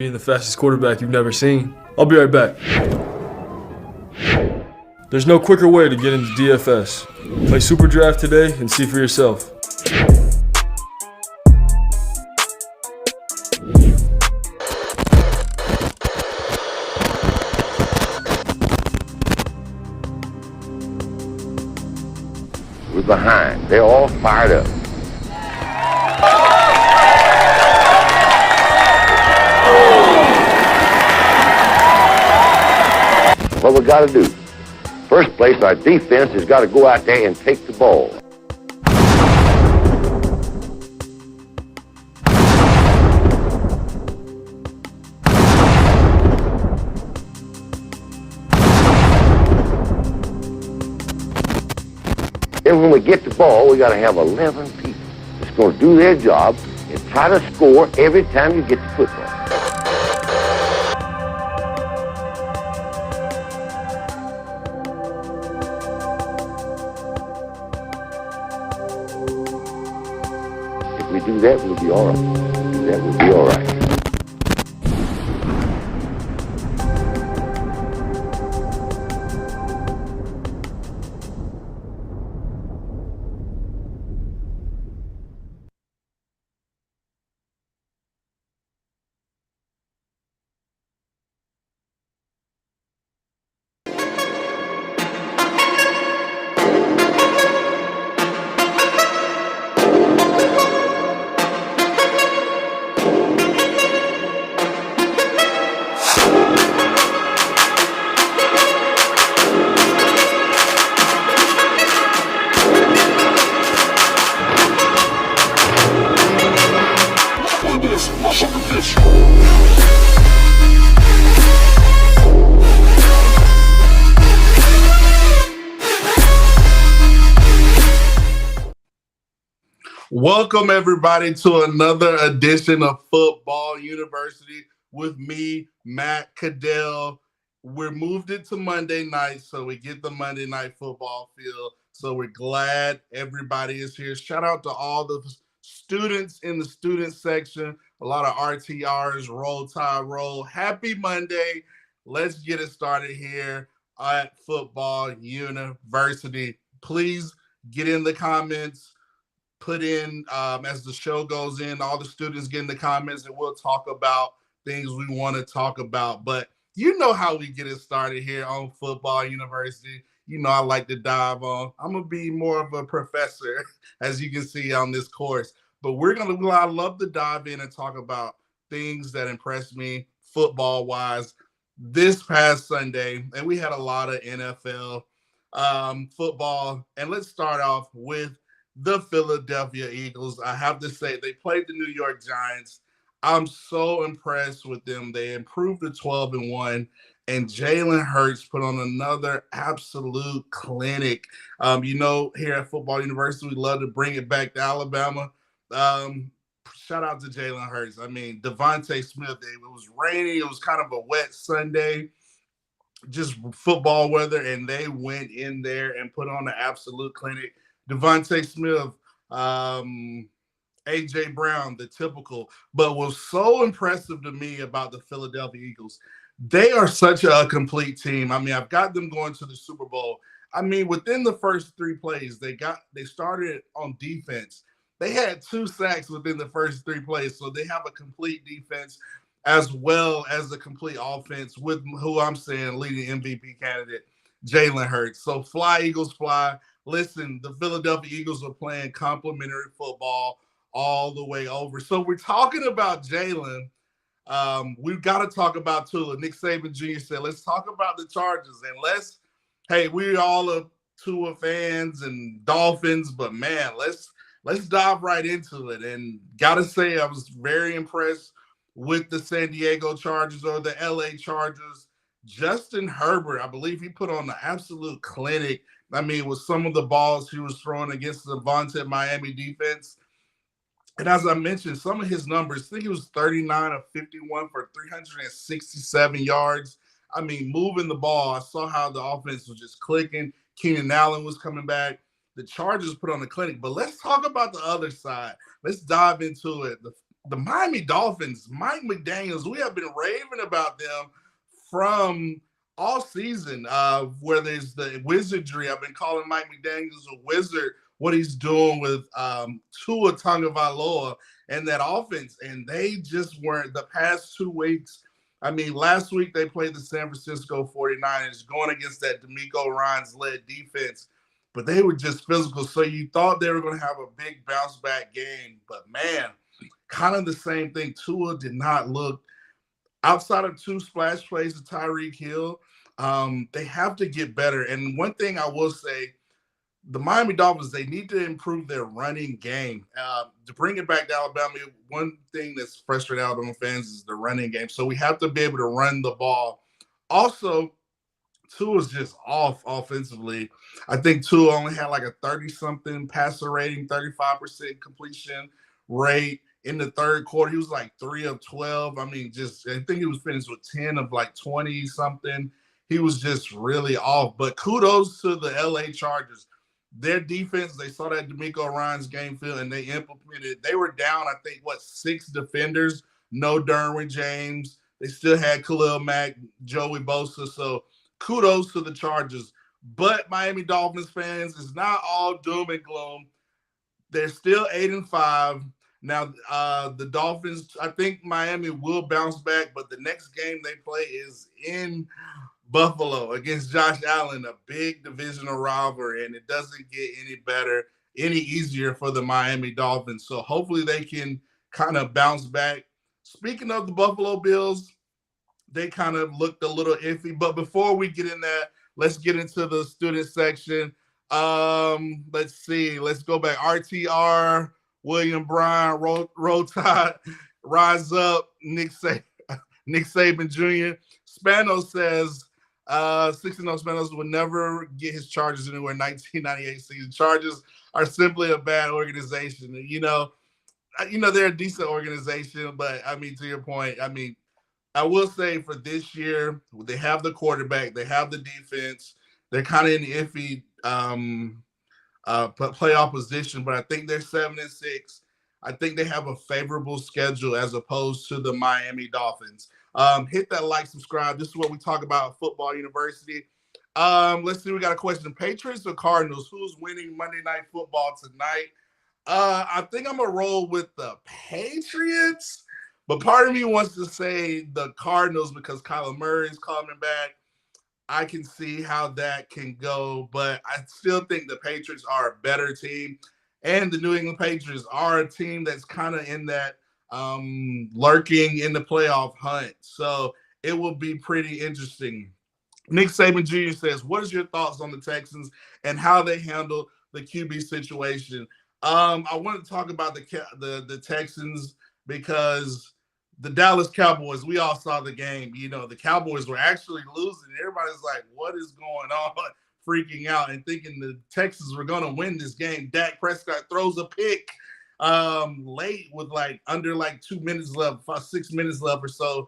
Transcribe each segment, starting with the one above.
being the fastest quarterback you've never seen. I'll be right back. There's no quicker way to get into DFS. Play Super Draft today and see for yourself. We're behind. They're all fired up. What we got to do? First place, our defense has got to go out there and take the ball. Then when we get the ball, we got to have 11 people that's going to do their job and try to score every time you get the football. If we do that, we'll be all right. That will be all right. Welcome, everybody, to another edition of Football University with me, Matt Caddell. We're moved it to Monday night, so we get the Monday night football feel. So we're glad everybody is here. Shout out to all the students in the student section, a lot of RTRs, Roll Tide Roll. Happy Monday. Let's get it started here at Football University. Please get in the comments. Put in as the show goes in, all the students get in the comments and we'll talk about things we want to talk about. But you know how we get it started here on Football University. You know I like to dive on. I'm going to be more of a professor, as you can see on this course. But I love to dive in and talk about things that impressed me football-wise this past Sunday. And we had a lot of NFL football. And let's start off with the Philadelphia Eagles. I have to say, they played the New York Giants. I'm so impressed with them. They improved to 12-1, and Jalen Hurts put on another absolute clinic. Here at Football University, we love to bring it back to Alabama. Shout out to Jalen Hurts. I mean, Devontae Smith, it was raining. It was kind of a wet Sunday, just football weather, and they went in there and put on an absolute clinic. Devontae Smith, A.J. Brown, the typical. But what's so impressive to me about the Philadelphia Eagles, they are such a complete team. I mean, I've got them going to the Super Bowl. I mean, within the first three plays, they started on defense. They had 2 sacks within the first 3 plays, so they have a complete defense as well as a complete offense with who I'm saying leading MVP candidate, Jalen Hurts. So fly, Eagles, fly. Listen, the Philadelphia Eagles are playing complimentary football all the way over. So we're talking about Jalen. We've got to talk about Tua. Nick Saban Jr. said, let's talk about the Chargers. And we're all Tua fans and Dolphins, but man, let's dive right into it. And got to say, I was very impressed with the San Diego Chargers or the LA Chargers. Justin Herbert, I believe he put on an absolute clinic. I mean, with some of the balls he was throwing against the vaunted Miami defense. And as I mentioned, some of his numbers, I think he was 39 of 51 for 367 yards. I mean, moving the ball. I saw how the offense was just clicking. Keenan Allen was coming back. The Chargers put on the clinic. But let's talk about the other side. Let's dive into it. the Miami Dolphins, Mike McDaniels, we have been raving about them from all season, where there's the wizardry. I've been calling Mike McDaniels a wizard, what he's doing with Tua Tagovailoa and that offense. And they just weren't the past 2 weeks. I mean, last week they played the San Francisco 49ers going against that DeMeco Ryans-led defense, but they were just physical. So you thought they were going to have a big bounce-back game. But, man, kind of the same thing. Tua did not look – outside of 2 splash plays to Tyreek Hill, they have to get better. And one thing I will say, the Miami Dolphins, they need to improve their running game. To bring it back to Alabama, one thing that's frustrating Alabama fans is the running game. So we have to be able to run the ball. Also, Tua is just off offensively. I think Tua only had like a 30-something passer rating, 35% completion rate. In the third quarter, he was like 3 of 12. I mean, I think he was finished with 10 of like 20-something. He was just really off. But kudos to the LA Chargers. Their defense, they saw that DeMeco Ryans game film, and they implemented. They were down, I think, 6 defenders, no Derwin James. They still had Khalil Mack, Joey Bosa. So kudos to the Chargers. But Miami Dolphins fans, it's not all doom and gloom. They're still 8-5. Now, the Dolphins, I think Miami will bounce back, but the next game they play is in Buffalo against Josh Allen, a big divisional rivalry, and it doesn't get any better, any easier for the Miami Dolphins. So hopefully they can kind of bounce back. Speaking of the Buffalo Bills, they kind of looked a little iffy. But before we get in that, let's get into the student section. Let's see. Let's go back. RTR, William Bryan, Roll Tide, Rise Up, Nick Saban Jr. Spanos says, 6-0 Spanos would never get his Chargers anywhere in 1998 season. Chargers are simply a bad organization. You know, they're a decent organization, but I mean, to your point, I mean, I will say for this year, they have the quarterback, they have the defense, they're kind of in the iffy playoff position, but I think they're 7-6. I think they have a favorable schedule as opposed to the Miami Dolphins. Hit that like, subscribe. This is what we talk about at Football University. Let's see. We got a question. Patriots or Cardinals? Who's winning Monday Night Football tonight? I think I'm going to roll with the Patriots, but part of me wants to say the Cardinals because Kyler Murray is coming back. I can see how that can go, but I still think the Patriots are a better team, and the New England Patriots are a team that's kind of in that lurking in the playoff hunt. So it will be pretty interesting. Nick Saban Jr. says, what is your thoughts on the Texans and how they handle the QB situation? I want to talk about the Texans because the Dallas Cowboys, we all saw the game. You know, the Cowboys were actually losing. Everybody's like, what is going on? Freaking out and thinking the Texans were going to win this game. Dak Prescott throws a pick late with under 2 minutes left, 6 minutes left or so,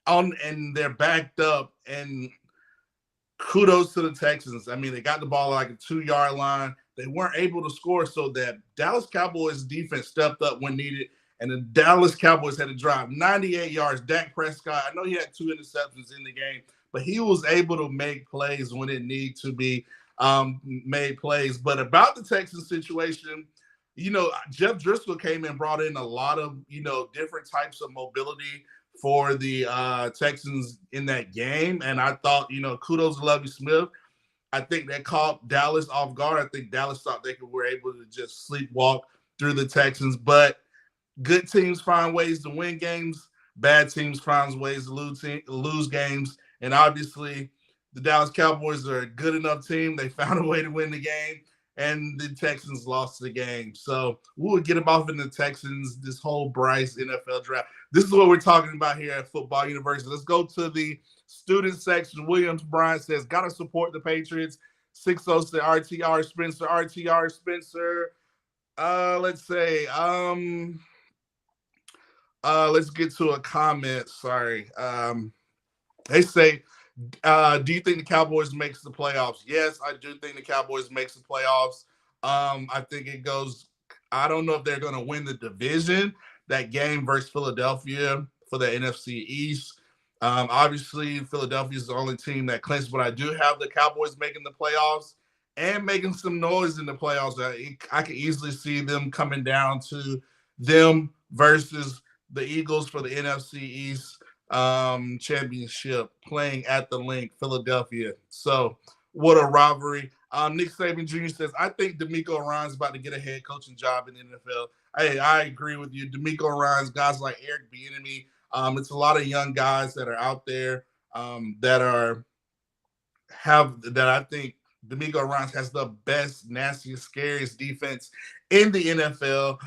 and they're backed up. And kudos to the Texans. I mean, they got the ball at a 2-yard line. They weren't able to score, so that Dallas Cowboys defense stepped up when needed. And the Dallas Cowboys had to drive 98 yards. Dak Prescott, I know he had 2 interceptions in the game, but he was able to make plays when it needed to be made plays. But about the Texans situation, you know, Jeff Driscoll came and brought in a lot of, different types of mobility for the Texans in that game. And I thought, kudos to Lovie Smith. I think that caught Dallas off guard. I think Dallas thought they were able to just sleepwalk through the Texans. But good teams find ways to win games. Bad teams find ways to lose games. And obviously, the Dallas Cowboys are a good enough team. They found a way to win the game, and the Texans lost the game. So we'll get them off in the Texans, this whole Bryce NFL draft. This is what we're talking about here at Football University. Let's go to the student section. Williams Bryant says, got to support the Patriots. 6-0 said RTR Spencer. RTR Spencer. Let's say, let's get to a comment. Sorry. They say, do you think the Cowboys makes the playoffs? Yes, I do think the Cowboys makes the playoffs. I think it goes, I don't know if they're going to win the division. that game versus Philadelphia for the NFC East. Obviously, Philadelphia is the only team that clinched, but I do have the Cowboys making the playoffs and making some noise in the playoffs. I can easily see them coming down to them versus the Eagles for the NFC East championship, playing at the Link, Philadelphia. So what a rivalry. Nick Saban Jr. says, I think D'Amico Ryan's about to get a head coaching job in the NFL. Hey, I agree with you. D'Amico Ryan's, guys like Eric Bieniemy. It's a lot of young guys that are out there that I think D'Amico Ryan's has the best, nastiest, scariest defense in the NFL.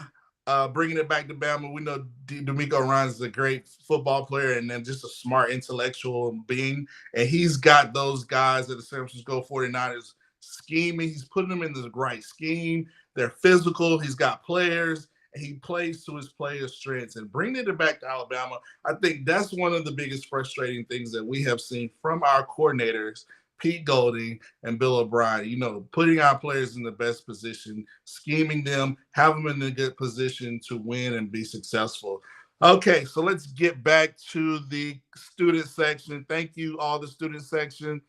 Bringing it back to Bama, we know D'Amico Ryan's is a great football player and then just a smart intellectual being. And he's got those guys at the San Francisco 49ers scheming. He's putting them in the right scheme. They're physical. He's got players. And he plays to his players' strengths. And bringing it back to Alabama, I think that's one of the biggest frustrating things that we have seen from our coordinators, Pete Golding and Bill O'Brien, putting our players in the best position, scheming them, have them in a good position to win and be successful. Okay, so let's get back to the student section. Thank you, all the student section.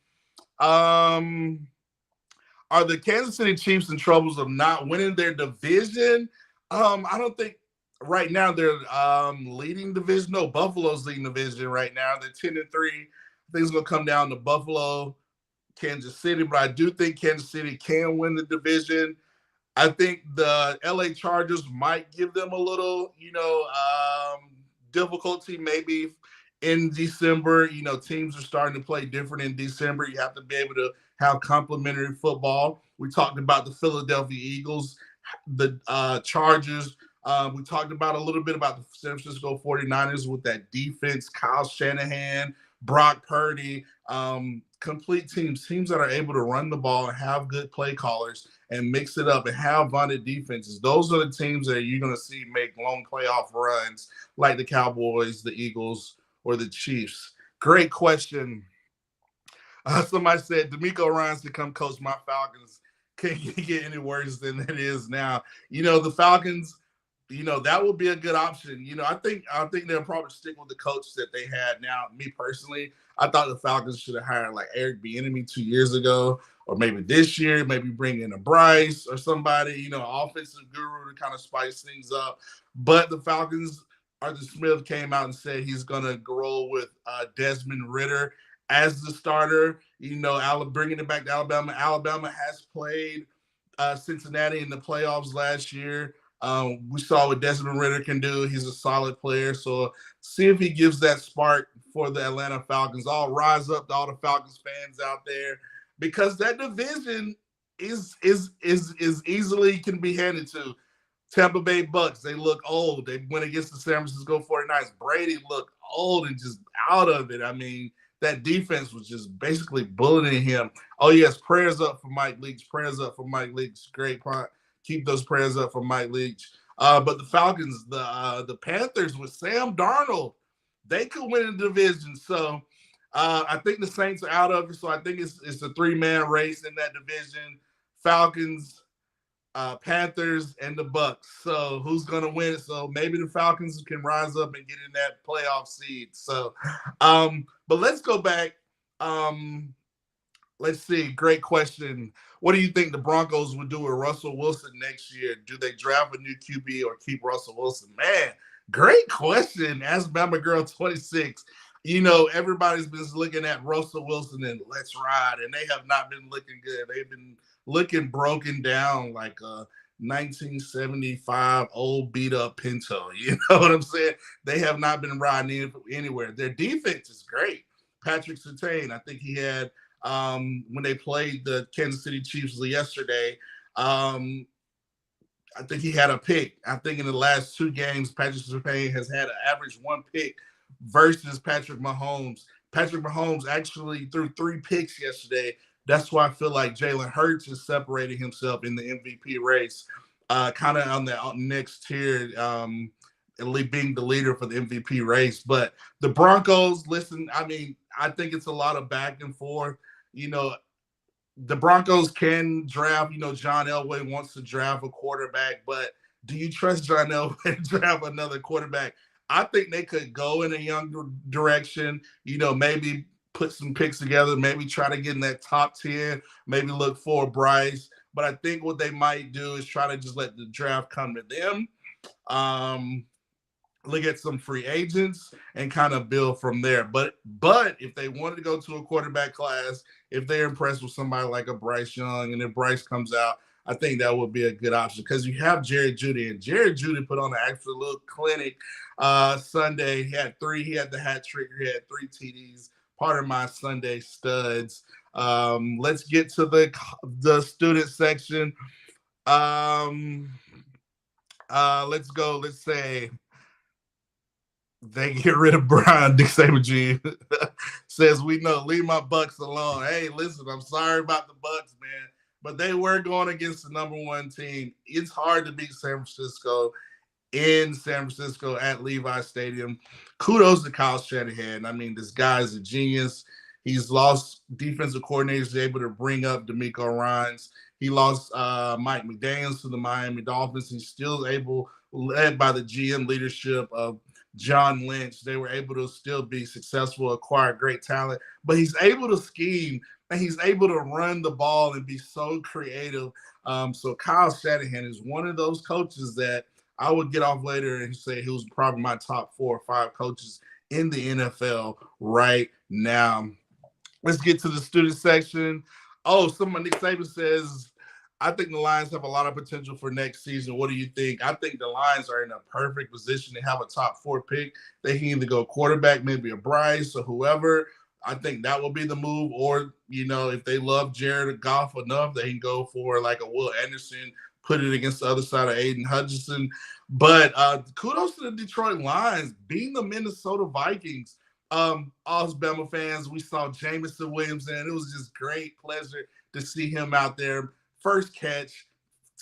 Are the Kansas City Chiefs in troubles of not winning their division? I don't think right now they're leading division. No, Buffalo's leading division right now. They're 10-3. I think it's going to come down to Buffalo, Kansas City, but I do think Kansas City can win the division. I think the LA Chargers might give them a little, difficulty maybe in December. Teams are starting to play different in December. You have to be able to have complementary football. We talked about the Philadelphia Eagles, the Chargers. We talked about a little bit about the San Francisco 49ers with that defense, Kyle Shanahan, Brock Purdy, complete teams that are able to run the ball and have good play callers and mix it up and have vaunted defenses. Those are the teams that you're going to see make long playoff runs like the Cowboys, the Eagles, or the Chiefs. Great question. Somebody said, D'Amico Ryans to come coach my Falcons. Can't get any worse than it is now. The Falcons, that would be a good option. I think they'll probably stick with the coach that they had now. Me personally, I thought the Falcons should have hired like Eric Bieniemy 2 years ago, or maybe this year, maybe bring in a Bryce or somebody, offensive guru to kind of spice things up. But the Falcons, Arthur Smith came out and said he's going to roll with Desmond Ridder as the starter. Bringing it back to Alabama. Alabama has played Cincinnati in the playoffs last year. We saw what Desmond Ridder can do. He's a solid player. So see if he gives that spark for the Atlanta Falcons. I'll rise up to all the Falcons fans out there, because that division is easily can be handed to Tampa Bay Bucks. They look old. They went against the San Francisco 49ers. Brady looked old and just out of it. I mean, that defense was just basically bullying him. Oh, yes, prayers up for Mike Leach. Prayers up for Mike Leach. Great point. Keep those prayers up for Mike Leach. But the Falcons, the Panthers with Sam Darnold, they could win the division. So I think the Saints are out of it. So I think it's a three-man race in that division. Falcons, Panthers, and the Bucks. So who's going to win? So maybe the Falcons can rise up and get in that playoff seed. So, but let's go back. Let's see. Great question. What do you think the Broncos would do with Russell Wilson next year? Do they draft a new QB or keep Russell Wilson? Man, great question. Ask Bama Girl 26. Everybody's been looking at Russell Wilson and let's ride, and they have not been looking good. They've been looking broken down like a 1975 old beat up Pinto. You know what I'm saying? They have not been riding anywhere. Their defense is great. Patrick Surtain, I think he had when they played the Kansas City Chiefs yesterday, I think he had a pick. I think in the last two games, Patrick Surtain has had an average one pick versus Patrick Mahomes. Patrick Mahomes actually threw 3 picks yesterday. That's why I feel like Jalen Hurts is separating himself in the MVP race, kind of on the next tier, being the leader for the MVP race. But the Broncos, listen, I mean, I think it's a lot of back and forth. The Broncos can draft, John Elway wants to draft a quarterback, but Do you trust John Elway to draft another quarterback? I think they could go in a younger direction, maybe put some picks together, maybe try to get in that top 10, maybe look for Bryce. But I think what they might do is try to just let the draft come to them. Look at some free agents and kind of build from there. But if they wanted to go to a quarterback class, if they're impressed with somebody like a Bryce Young, and if Bryce comes out, I think that would be a good option because you have Jared Jeudy, and Jared Jeudy put on an actual little clinic Sunday. He had the hat trick, he had 3 TDs, part of my Sunday studs. Let's get to the student section. Let's go. Let's say they get rid of Brian. Dick Saberg says, we know, leave my Bucks alone. Hey, listen, I'm sorry about the Bucks, man, but they were going against the number 1 team. It's hard to beat San Francisco in San Francisco at Levi Stadium. Kudos to Kyle Shanahan. I mean, this guy is a genius. He's lost defensive coordinators able to bring up DeMeco Ryans. He lost Mike McDaniels to the Miami Dolphins. He's still able, led by the GM leadership of John Lynch, they were able to still be successful, acquire great talent, but he's able to scheme and he's able to run the ball and be so creative. So Kyle Shanahan is one of those coaches that I would get off later and say he was probably my top 4 or 5 coaches in the NFL right now. Let's get to the student section. Oh, Nick Saban says, I think the Lions have a lot of potential for next season. What do you think? I think the Lions are in a perfect position to have a top 4 pick. They can either go quarterback, maybe a Bryce or whoever. I think that will be the move. Or, if they love Jared Goff enough, they can go for like a Will Anderson, put it against the other side of Aiden Hutchinson. But kudos to the Detroit Lions beating the Minnesota Vikings. Us Bama fans, we saw Jameson Williams, and it was just great pleasure to see him out there. First catch,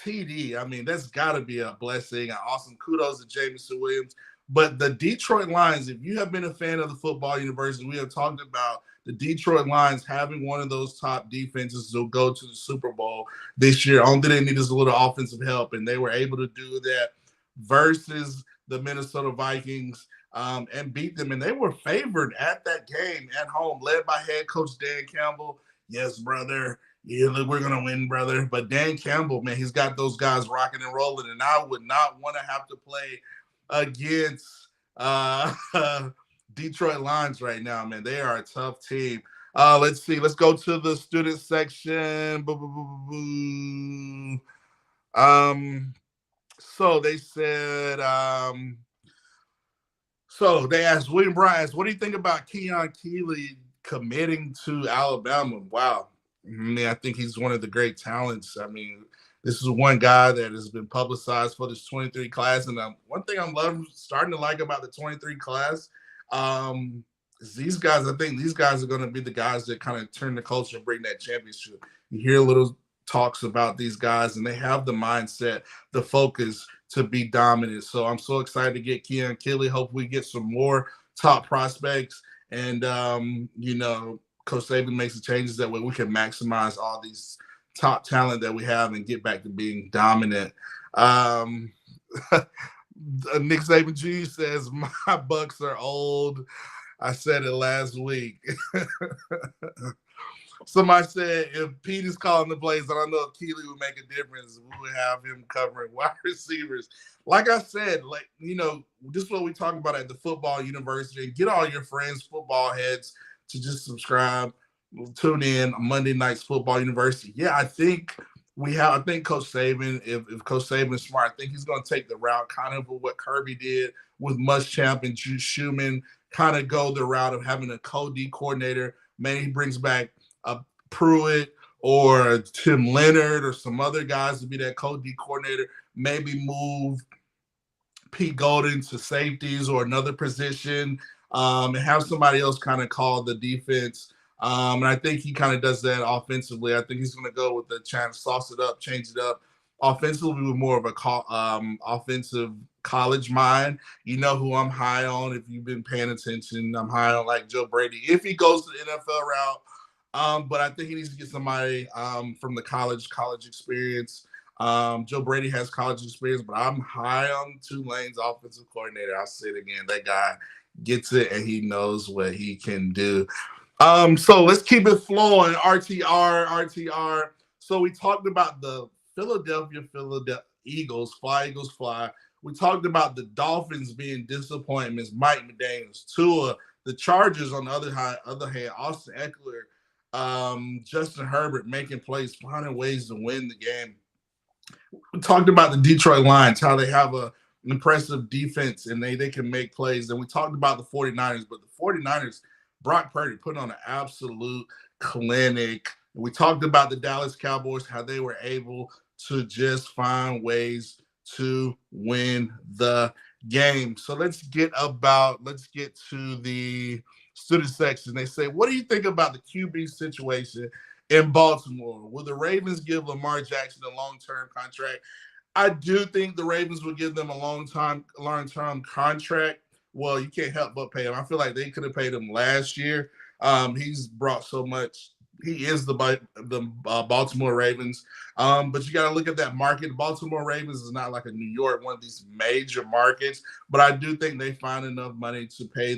TD. I mean, that's got to be a blessing. Awesome. Kudos to Jameson Williams. But the Detroit Lions, if you have been a fan of the football university, we have talked about the Detroit Lions having one of those top defenses to go to the Super Bowl this year. Only they need is a little offensive help, and they were able to do that versus the Minnesota Vikings and beat them. And they were favored at that game at home, led by head coach Dan Campbell. Yes, brother. Yeah, look, we're going to win, brother. But Dan Campbell, man, he's got those guys rocking and rolling, and I would not want to have to play against Detroit Lions right now, man. They are a tough team. Let's see. Let's go to the student section. So they said, so they asked William Bryant, what do you think about Keon Keeley committing to Alabama? Wow. I mean, I think he's one of the great talents. I mean, this is one guy that has been publicized for this 23 class. And one thing I'm starting to like about the 23 class is these guys. I think these guys are going to be the guys that kind of turn the culture and bring that championship. You hear little talks about these guys, and they have the mindset, the focus to be dominant. So I'm so excited to get Keon Keeley. Hope we get some more top prospects. And, Coach Saban makes the changes that way we can maximize all these top talent that we have and get back to being dominant. Nick Saban G says, my Bucks are old. I said it last week. Somebody said if Pete is calling the plays, I don't know if Keeley would make a difference. We would have him covering wide receivers. Like I said, this is what we talk about at the football university. Get all your friends, football heads, to just subscribe, tune in on Monday Nights Football University. Yeah, I think Coach Saban, if Coach Saban is smart, I think he's going to take the route kind of what Kirby did with Muschamp and Schumann, kind of go the route of having a co-D coordinator. Maybe he brings back Pruitt or Tim Leonard or some other guys to be that co-D coordinator. Maybe move Pete Golden to safeties or another position, and have somebody else kind of call the defense. And I think he kind of does that offensively. I think he's going to go with the chance, sauce it up, change it up. Offensively, with more of a offensive college mind. You know who I'm high on if you've been paying attention. I'm high on like Joe Brady if he goes to the NFL route. But I think he needs to get somebody from the college experience. Joe Brady has college experience, but I'm high on Tulane's offensive coordinator. I'll say it again. That guy gets it, and he knows what he can do. So let's keep it flowing. RTR. So we talked about the Philadelphia Eagles, fly Eagles fly. We talked about the Dolphins being disappointments, Mike McDaniels, Tua, the Chargers on the other hand, Austin Eckler, Justin Herbert making plays, finding ways to win the game. We talked about the Detroit Lions, how they have an impressive defense and they can make plays. And we talked about the 49ers, but the 49ers, Brock Purdy put on an absolute clinic. We talked about the Dallas Cowboys, how they were able to just find ways to win the game. So let's get to the student section. They say, what do you think about the QB situation in Baltimore? Will the Ravens give Lamar Jackson a long-term contract? I do think the Ravens would give them a long-term contract. Well, you can't help but pay him. I feel like they could have paid him last year. He's brought so much. He is the Baltimore Ravens. But you got to look at that market. Baltimore Ravens is not like a New York, one of these major markets. But I do think they find enough money to pay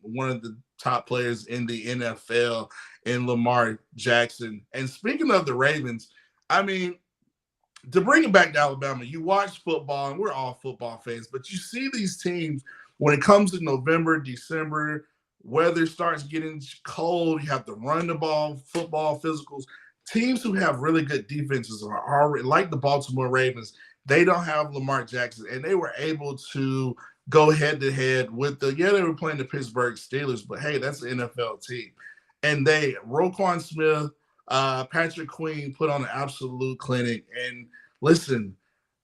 one of the top players in the NFL in Lamar Jackson. And speaking of the Ravens, I mean, to bring it back to Alabama, you watch football, and we're all football fans, but you see these teams when it comes to November, December, weather starts getting cold, you have to run the ball, football, physicals. Teams who have really good defenses are already, like the Baltimore Ravens, they don't have Lamar Jackson, and they were able to go head-to-head with they were playing the Pittsburgh Steelers, but hey, that's an NFL team. And Roquan Smith, Patrick Queen put on an absolute clinic. And listen,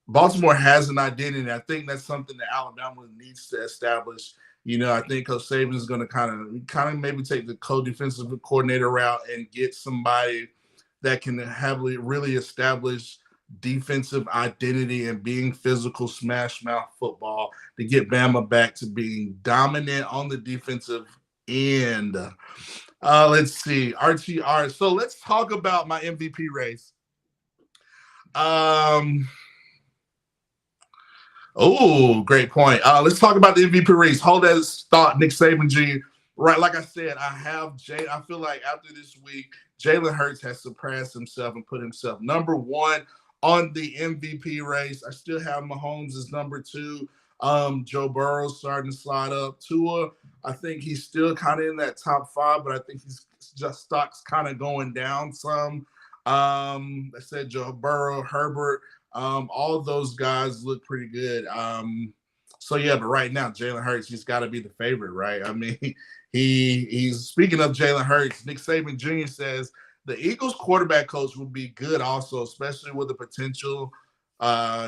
Baltimore has an identity. I think that's something that Alabama needs to establish. I think Coach Saban is going to kind of maybe take the co-defensive coordinator route and get somebody that can really establish defensive identity and being physical, smash mouth football to get Bama back to being dominant on the defensive end. Let's see, RTR. So let's talk about my MVP race. Oh, great point. Let's talk about the MVP race. Hold that thought, Nick Saban Jr. Right, like I said, I feel like after this week, Jalen Hurts has surpassed himself and put himself number one on the MVP race. I still have Mahomes as number two. Joe Burrow starting to slide up. Tua, I think he's still kind of in that top five, but I think he's just stock's kind of going down some. I said Joe Burrow, Herbert, all of those guys look pretty good. But right now, Jalen Hurts, he's got to be the favorite, right? I mean, he's speaking of Jalen Hurts, Nick Saban Jr. says the Eagles quarterback coach will be good also, especially with the potential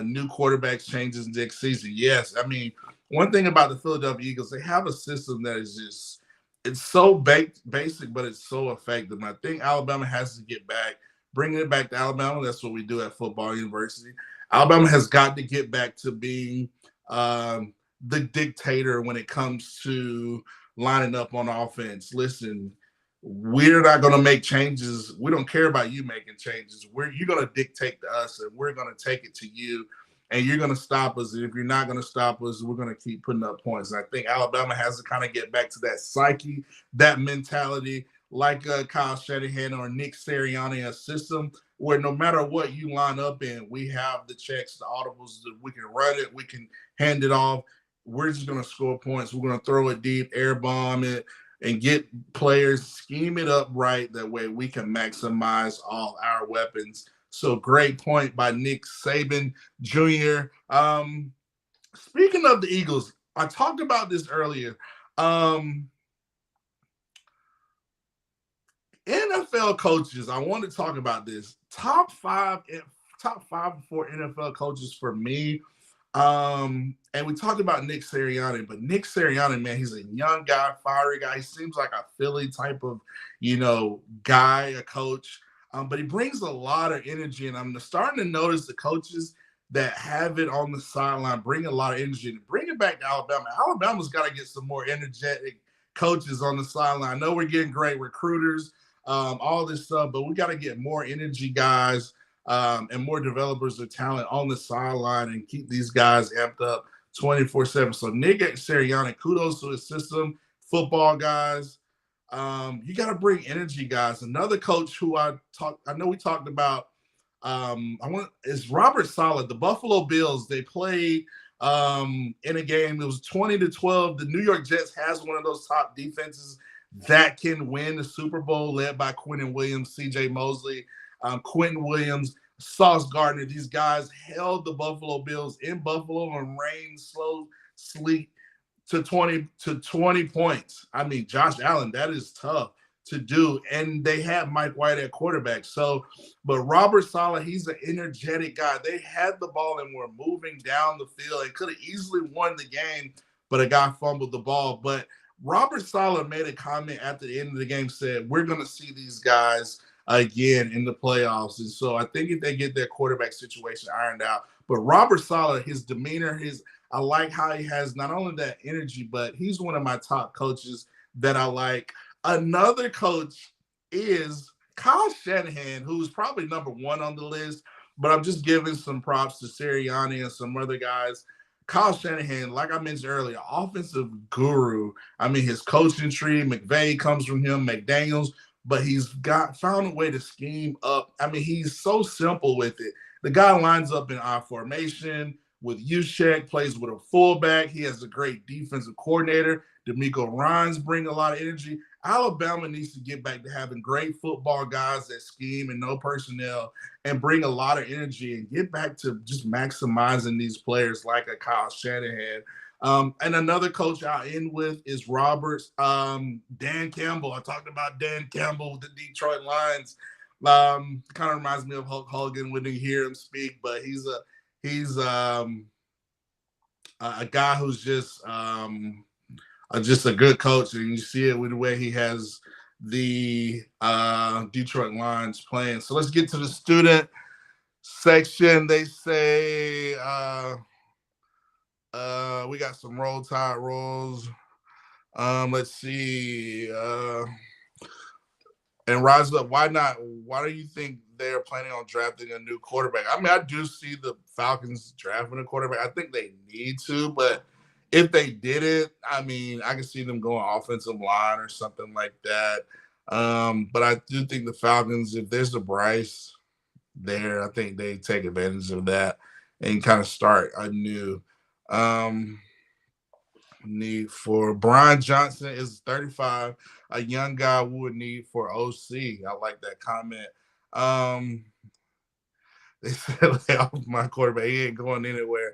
new quarterback changes next season. Yes, I mean, one thing about the Philadelphia Eagles, they have a system that is it's so basic, but it's so effective. And I think Alabama has to get back, bringing it back to Alabama. That's what we do at Football University. Alabama has got to get back to being the dictator when it comes to lining up on offense. Listen, we're not going to make changes. We don't care about you making changes. You're going to dictate to us, and we're going to take it to you, and you're going to stop us. And if you're not going to stop us, we're going to keep putting up points. And I think Alabama has to kind of get back to that psyche, that mentality, like Kyle Shanahan or Nick Sirianni, a system where no matter what you line up in, we have the checks, the audibles, we can run it, we can hand it off. We're just going to score points. We're going to throw it deep, air bomb it, and get players, scheme it up right. That way we can maximize all our weapons. So great point by Nick Saban Jr. Speaking of the Eagles, I talked about this earlier. NFL coaches, I want to talk about this. Top five for NFL coaches for me. And we talked about Nick Sirianni, but Nick Sirianni, man, he's a young guy, fiery guy. He seems like a Philly type of, guy, a coach. But he brings a lot of energy, and I'm starting to notice the coaches that have it on the sideline bring a lot of energy. And bring it back to Alabama. Alabama's got to get some more energetic coaches on the sideline. I know we're getting great recruiters, all this stuff, but we got to get more energy guys and more developers of talent on the sideline and keep these guys amped up 24/7. So Nick Sirianni, kudos to his system, football guys. You got to bring energy, guys. Another coach who I know we talked about. Is Robert Saleh. The Buffalo Bills. They played in a game. It was 20-12. The New York Jets has one of those top defenses that can win the Super Bowl, led by Quentin Williams, C.J. Mosley, Quentin Williams, Sauce Gardner. These guys held the Buffalo Bills in Buffalo and rain, slow, sleet to 20 points. I mean, Josh Allen, that is tough to do. And they had Mike White at quarterback. So, but Robert Saleh, he's an energetic guy. They had the ball and were moving down the field. They could have easily won the game, but a guy fumbled the ball. But Robert Saleh made a comment at the end of the game, said, we're going to see these guys again in the playoffs. And so I think if they get their quarterback situation ironed out, but Robert Saleh, his demeanor, I like how he has not only that energy, but he's one of my top coaches that I like. Another coach is Kyle Shanahan, who's probably number one on the list, but I'm just giving some props to Sirianni and some other guys. Kyle Shanahan, like I mentioned earlier, offensive guru. I mean, his coaching tree, McVay comes from him, McDaniels, but he's found a way to scheme up. I mean, he's so simple with it. The guy lines up in I formation with Juszczyk, plays with a fullback. He has a great defensive coordinator. D'Amico Ryans bring a lot of energy. Alabama needs to get back to having great football guys that scheme and no personnel and bring a lot of energy and get back to just maximizing these players like a Kyle Shanahan. And another coach I'll end with is Roberts. Dan Campbell. I talked about Dan Campbell with the Detroit Lions. Kind of reminds me of Hulk Hogan when you hear him speak, but he's a guy who's just a good coach, and you see it with the way he has the Detroit Lions playing. So let's get to the student section. They say we got some Roll Tide rolls. Let's see. And Rise Up, why not? Why do you think they're planning on drafting a new quarterback? I mean, I do see the Falcons drafting a quarterback. I think they need to, but if they did it, I mean, I can see them going offensive line or something like that. But I do think the Falcons, if there's a Bryce there, I think they take advantage of that and kind of start anew. Need for Brian Johnson is 35, a young guy we would need for OC. I like that comment. They said lay off my quarterback. He ain't going anywhere.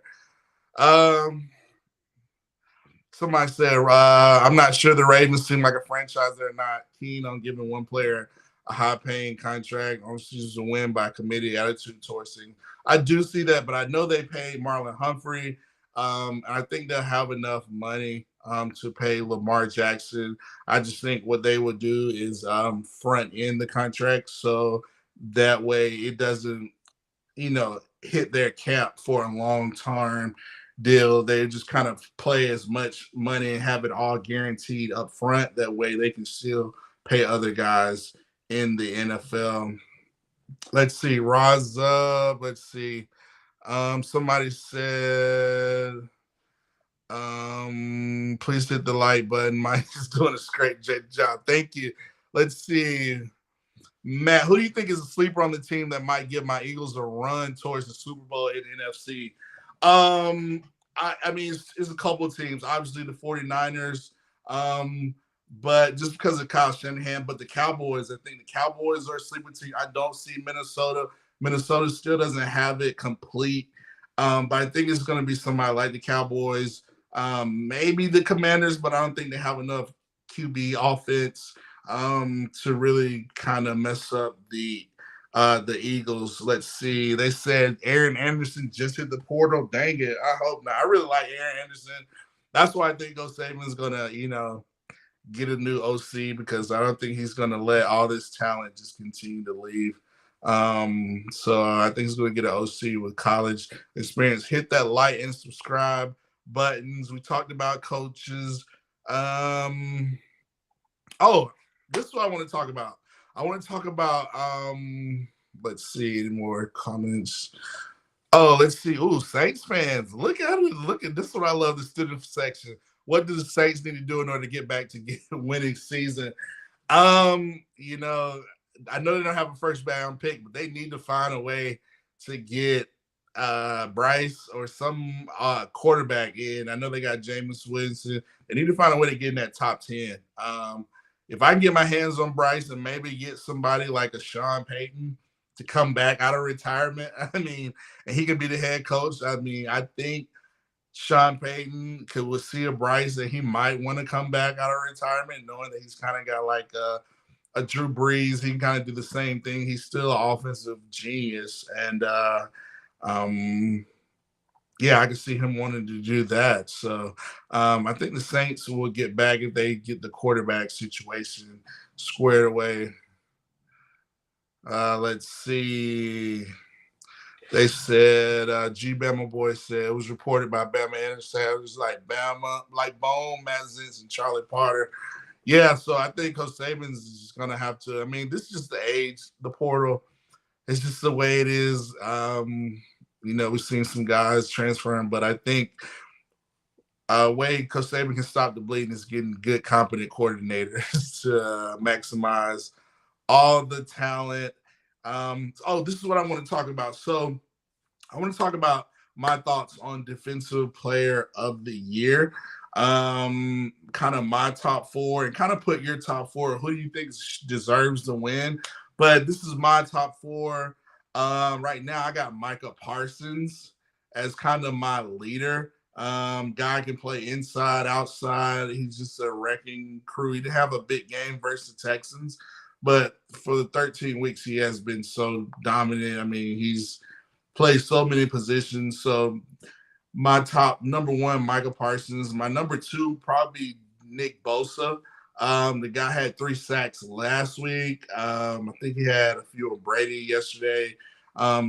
Somebody said, I'm not sure the Ravens seem like a franchise. They're not keen on giving one player a high-paying contract on seasons to win by committee attitude towards things. I do see that, but I know they paid Marlon Humphrey. I think they'll have enough money to pay Lamar Jackson. I just think what they would do is front end the contract so that way it doesn't, hit their cap for a long-term deal. They just kind of play as much money and have it all guaranteed up front. That way they can still pay other guys in the NFL. Let's see. Rise Up. Let's see. Somebody said, please hit the like button. Mike is doing a great job. Thank you. Let's see. Matt, who do you think is a sleeper on the team that might give my Eagles a run towards the Super Bowl in the NFC? I mean, it's a couple of teams. Obviously, the 49ers, but just because of Kyle Shanahan. But the Cowboys, I think the Cowboys are a sleeper team. I don't see Minnesota. Minnesota still doesn't have it complete. But I think it's going to be somebody like the Cowboys, maybe the Commanders, but I don't think they have enough QB offense to really kind of mess up the Eagles. Let's see. They said Aaron Anderson just hit the portal. Dang it. I hope not. I really like Aaron Anderson. That's why I think Go Saban's going to, get a new OC because I don't think he's going to let all this talent just continue to leave. So I think he's going to get an OC with college experience. Hit that like and subscribe buttons. We talked about coaches. Oh, this is what I want to talk about. I want to talk about Let's see any more comments. Oh, let's see. Ooh, Saints fans. Look at it. Look at this is what I love, the student section. What do the Saints need to do in order to get back to winning season? You know, I know they don't have a first round pick, but they need to find a way to get Bryce or some quarterback in. I know they got Jameis Winston. They need to find a way to get in that top 10. If I can get my hands on Bryce and maybe get somebody like a Sean Payton to come back out of retirement, I mean, and he could be the head coach. I mean, I think Sean Payton would see a Bryce that he might want to come back out of retirement, knowing that he's kind of got like a Drew Brees. He can kind of do the same thing. He's still an offensive genius. And yeah, I can see him wanting to do that. So I think the Saints will get back if they get the quarterback situation squared away. Let's see. They said, G Bama Boy said, it was reported by Bama Insiders like Bama, like Bone, Matt Zins, and Charlie Potter. Yeah, so I think Coach Saban's just going to have to, I mean, this is just the age, the portal. It's just the way it is. You know, we've seen some guys transferring, but I think way Coach Saban can stop the bleeding is getting good, competent coordinators to maximize all the talent. This is what I want to talk about. So I want to talk about my thoughts on Defensive Player of the Year. Kind of my top 4 and kind of put your top 4. Who do you think deserves to win? But this is my top 4. Right now, I got Micah Parsons as kind of my leader. Guy can play inside, outside. He's just a wrecking crew. He didn't have a big game versus the Texans, but for the 13 weeks, he has been so dominant. I mean, he's played so many positions. So my top number 1, Micah Parsons. My number 2, probably Nick Bosa. The guy had 3 sacks last week. I think he had a few of Brady yesterday. I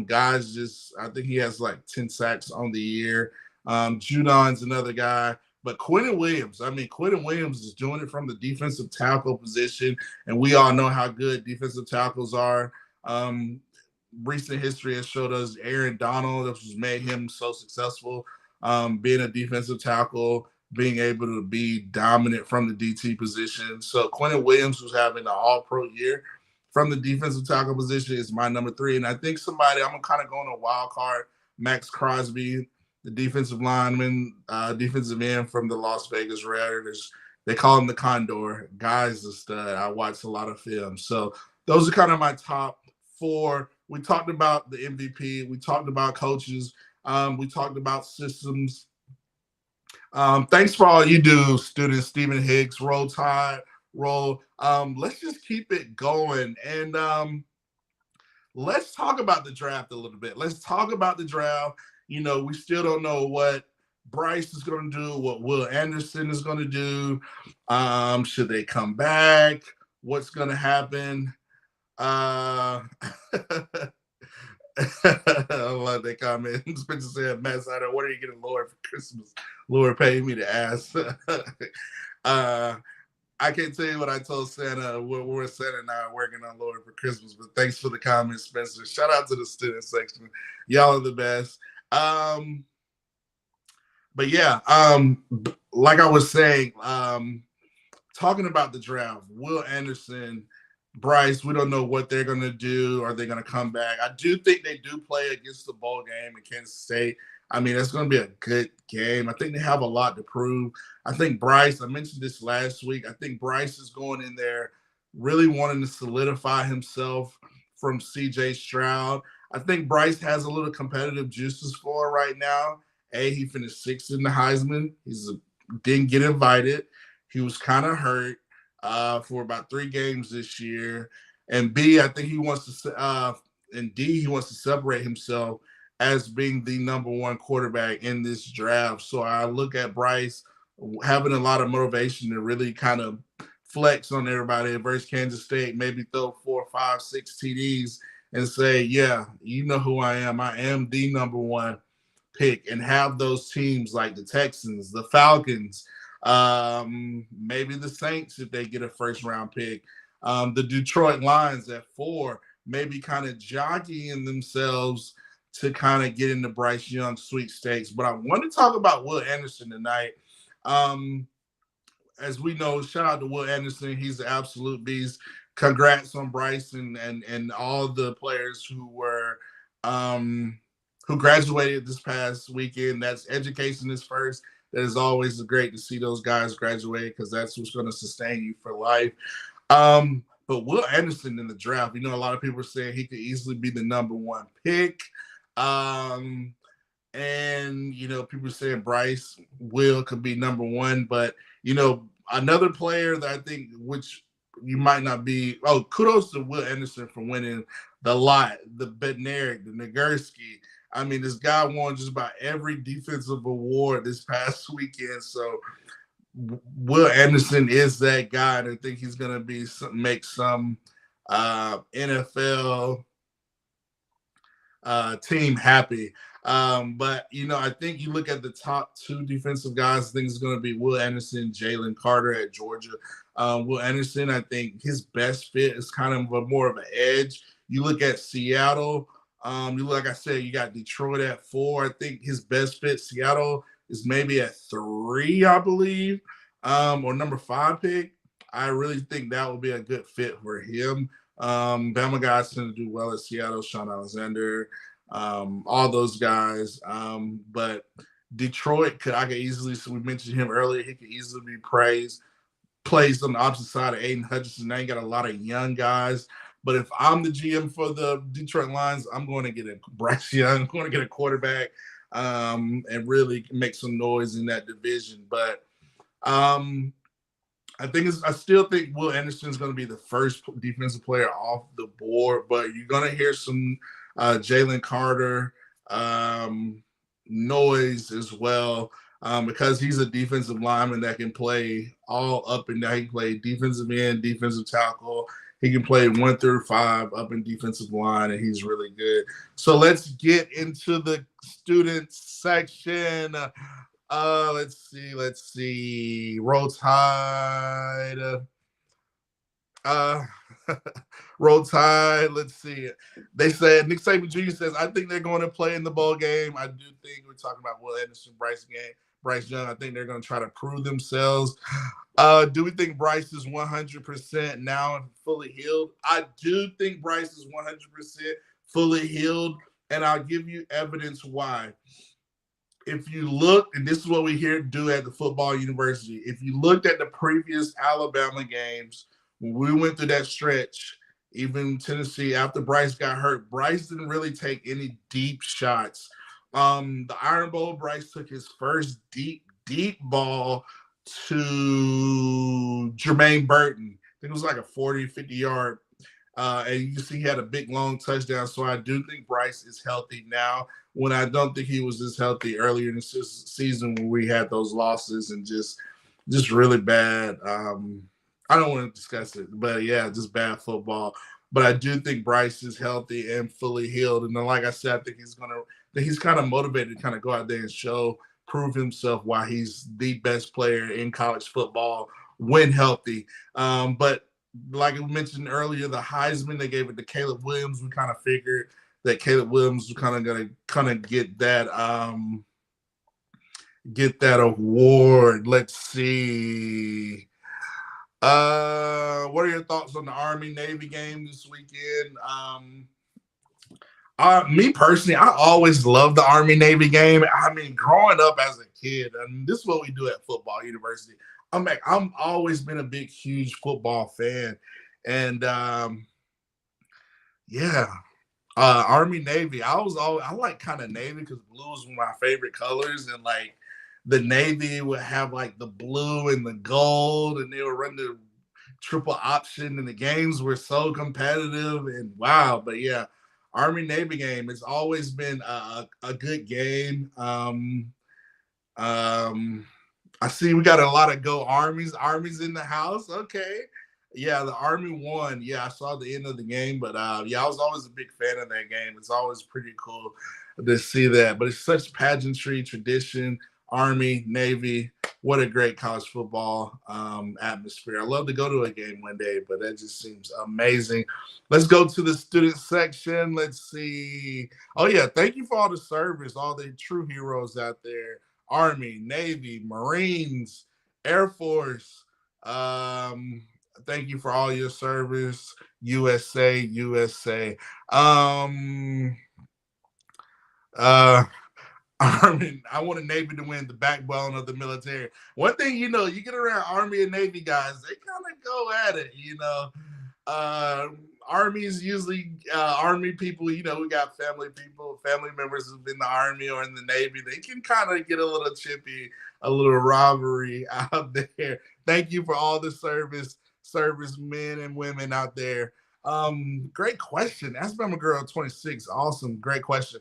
think he has like 10 sacks on the year. Judon's another guy. But Quentin Williams is doing it from the defensive tackle position, and we all know how good defensive tackles are. Recent history has showed us Aaron Donald, that was made him so successful, being a defensive tackle, being able to be dominant from the DT position. So Quentin Williams, who's having an all-pro year from the defensive tackle position, is my number 3. And I think I'm kind of going a wild card, Max Crosby, the defensive lineman, defensive end from the Las Vegas Raiders. They call him the Condor. Guy's a stud. I watched a lot of film. So those are kind of my top 4. We talked about the MVP. We talked about coaches. We talked about systems. Thanks for all you do, student Stephen Hicks. Roll Tide, roll. Let's just keep it going. And let's talk about the draft a little bit. Let's talk about the draft. You know, we still don't know what Bryce is going to do, what Will Anderson is going to do. Should they come back? What's going to happen? I love that comment. Spencer said, Matt Sider, what are you getting Lord for Christmas? Lord paid me to ask. I can't tell you what I told Santa. We're Santa and I are working on Lord for Christmas, but thanks for the comment, Spencer. Shout out to the student section. Y'all are the best. But yeah, like I was saying, talking about the draft, Will Anderson, Bryce, we don't know what they're going to do. Are they going to come back? I do think they do play against the bowl game in Kansas State. I mean, it's going to be a good game. I think they have a lot to prove. I think Bryce, I mentioned this last week, I think Bryce is going in there really wanting to solidify himself from C.J. Stroud. I think Bryce has a little competitive juices for right now. He finished 6th in the Heisman. Didn't get invited. He was kind of hurt for about 3 games this year. And B, I think he wants to and D, he wants to separate himself as being the number 1 quarterback in this draft. So I look at Bryce having a lot of motivation to really kind of flex on everybody versus Kansas State, maybe throw 4, 5, 6 TDs and say, yeah, you know who I am. I am the number 1 pick, and have those teams like the Texans, the Falcons, maybe the Saints if they get a first-round pick, the Detroit Lions at 4, maybe kind of jockeying themselves to kind of get into Bryce Young sweepstakes. But I want to talk about Will Anderson tonight. As we know, shout out to Will Anderson. He's the absolute beast. Congrats on Bryce and all the players who graduated this past weekend. That's education is first. That is always great to see those guys graduate because that's what's going to sustain you for life. But Will Anderson in the draft, a lot of people are saying he could easily be the number 1 pick. And people are saying Bryce Will could be number 1, but another player that I think, which you might not be. Oh, kudos to Will Anderson for winning the lot, the Bednarik, the Nagurski. I mean, this guy won just about every defensive award this past weekend. So Will Anderson is that guy, and I think he's going to make some NFL team happy. But I think you look at the top 2 defensive guys, I think it's going to be Will Anderson, Jalen Carter at Georgia. Will Anderson, I think his best fit is kind of more of an edge. You look at Seattle, like I said, you got Detroit at 4. I think his best fit, Seattle, is maybe at 3, I believe, or number 5 pick. I really think that would be a good fit for him. Bama guys tend to do well at Seattle, Sean Alexander, all those guys. But Detroit I could easily, so we mentioned him earlier, he could easily be placed on the opposite side of Aiden Hutchinson. Now you got a lot of young guys. But if I'm the GM for the Detroit Lions, I'm going to get a Bryce Young, I'm going to get a quarterback, and really make some noise in that division. But I still think Will Anderson is going to be the first defensive player off the board, but you're going to hear some Jalen Carter noise as well, because he's a defensive lineman that can play all up and down. He can play defensive end, defensive tackle. He can play 1 through 5 up in defensive line, and he's really good. So let's get into the student section. Let's see. Roll Tide. Roll Tide. Let's see. They said, Nick Saban Jr. says, I think they're going to play in the bowl game. I do think we're talking about Will Anderson, Bryce Young. I think they're going to try to prove themselves. Do we think Bryce is 100% now fully healed? I do think Bryce is 100% fully healed, and I'll give you evidence why. If you look, and this is what we do at the football university, if you looked at the previous Alabama games, when we went through that stretch, even Tennessee, after Bryce got hurt, Bryce didn't really take any deep shots. The Iron Bowl, Bryce took his first deep ball to Jermaine Burton. I think it was like a 40, 50-yard. And you can see he had a big, long touchdown. So I do think Bryce is healthy now, when I don't think he was this healthy earlier in the season when we had those losses and just really bad. I don't want to discuss it, but yeah, just bad football. But I do think Bryce is healthy and fully healed. And then, like I said, I think he's kind of motivated to kind of go out there and prove himself why he's the best player in college football when healthy. But like I mentioned earlier, the Heisman, they gave it to Caleb Williams. We kind of figured that Caleb Williams was going to get that award. Let's see. What are your thoughts on the Army-Navy game this weekend? Me personally, I always loved the Army-Navy game. I mean, growing up as a kid, and this is what we do at football university. I'm always been a big, huge football fan. And Army-Navy. I like kind of Navy because blue is one of my favorite colors, and like the Navy would have like the blue and the gold, and they would run the triple option, and the games were so competitive and wow. But yeah, Army-Navy game, it's always been a good game. I see we got a lot of Go Armies in the house. Okay. Yeah, the Army won. Yeah, I saw the end of the game, but I was always a big fan of that game. It's always pretty cool to see that. But it's such pageantry, tradition, Army, Navy. what a great college football atmosphere. I'd love to go to a game one day, but that just seems amazing. Let's go to the student section. Let's see. Oh, yeah. Thank you for all the service, all the true heroes out there. Army, Navy, Marines, Air Force. Thank you for all your service. USA, USA. Army, I want a Navy to win, the backbone of the military. One thing, you get around Army and Navy guys, they kind of go at it, Army is usually Army people, we got family members who've been in the Army or in the Navy. They can kind of get a little chippy, a little rivalry out there. Thank you for all the servicemen and women out there. Great question. Ask Bama Girl 26. Awesome. Great question.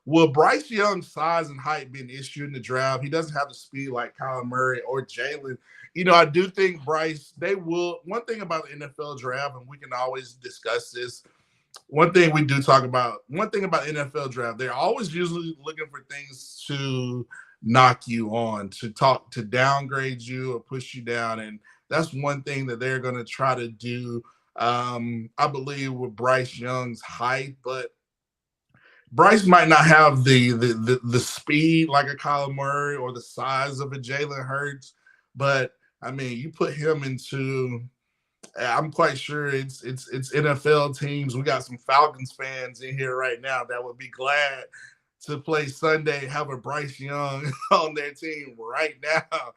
Will Bryce Young's size and height be an issue in the draft? He doesn't have the speed like Kyler Murray or Jalen. I do think Bryce, they will. One thing about the NFL draft, and we can always discuss this. One thing about NFL draft, they're always usually looking for things to knock you on, to downgrade you or push you down. And that's one thing that they're going to try to do, I believe, with Bryce Young's height, but Bryce might not have the speed like a Kyler Murray or the size of a Jalen Hurts, but I mean, you put him into, I'm quite sure it's NFL teams. We got some Falcons fans in here right now that would be glad to play Sunday, have a Bryce Young on their team right now.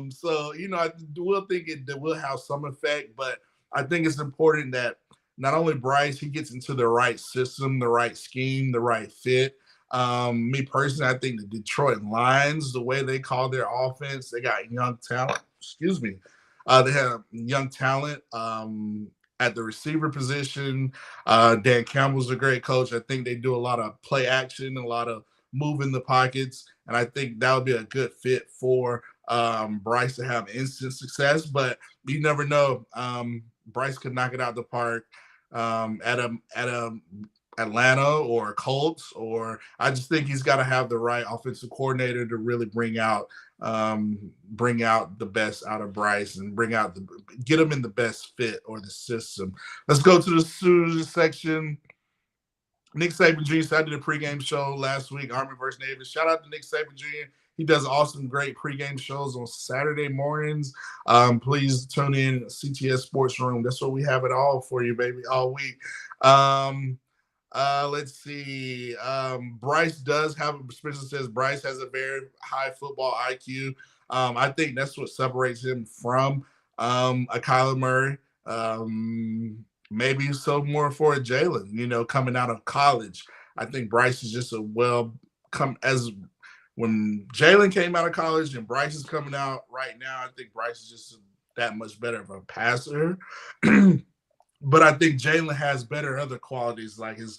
So, I will think it will have some effect, but I think it's important that not only Bryce, he gets into the right system, the right scheme, the right fit. Me personally, I think the Detroit Lions, the way they call their offense, they got young talent. They have young talent at the receiver position. Dan Campbell's a great coach. I think they do a lot of play action, a lot of move in the pockets, and I think that would be a good fit for Bryce to have instant success. But you never know. Bryce could knock it out the park at a Atlanta or Colts, or I just think he's got to have the right offensive coordinator to really bring out the best out of Bryce and get him in the best fit or the system. Let's go to the student section. Nick Saban Jr. I did a pregame show last week, Army versus Navy. Shout out to Nick Saban Jr. He does awesome, great pregame shows on Saturday mornings. Please tune in CTS Sports Room. That's what we have it all for you, baby, all week. Let's see. Spencer says Bryce has a very high football IQ. I think that's what separates him from a Kyler Murray. Maybe so more for a Jalen, coming out of college. I think Bryce is just when Jalen came out of college and Bryce is coming out right now, I think Bryce is just that much better of a passer. But I think Jalen has better other qualities like his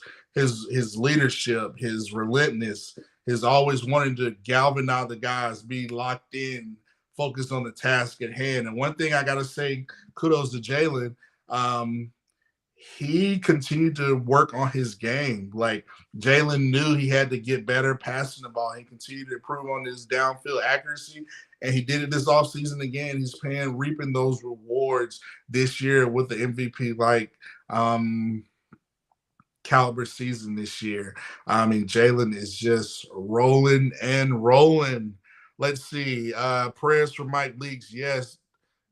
leadership, his relentlessness, his always wanting to galvanize the guys, be locked in, focused on the task at hand. And one thing I got to say, kudos to Jalen. He continued to work on his game. Like Jalen knew he had to get better passing the ball. He continued to improve on his downfield accuracy, and he did it this offseason again. He's reaping those rewards this year with the MVP caliber season this year. I mean, Jalen is just rolling and rolling. Let's see. Prayers for Mike Leach. Yes,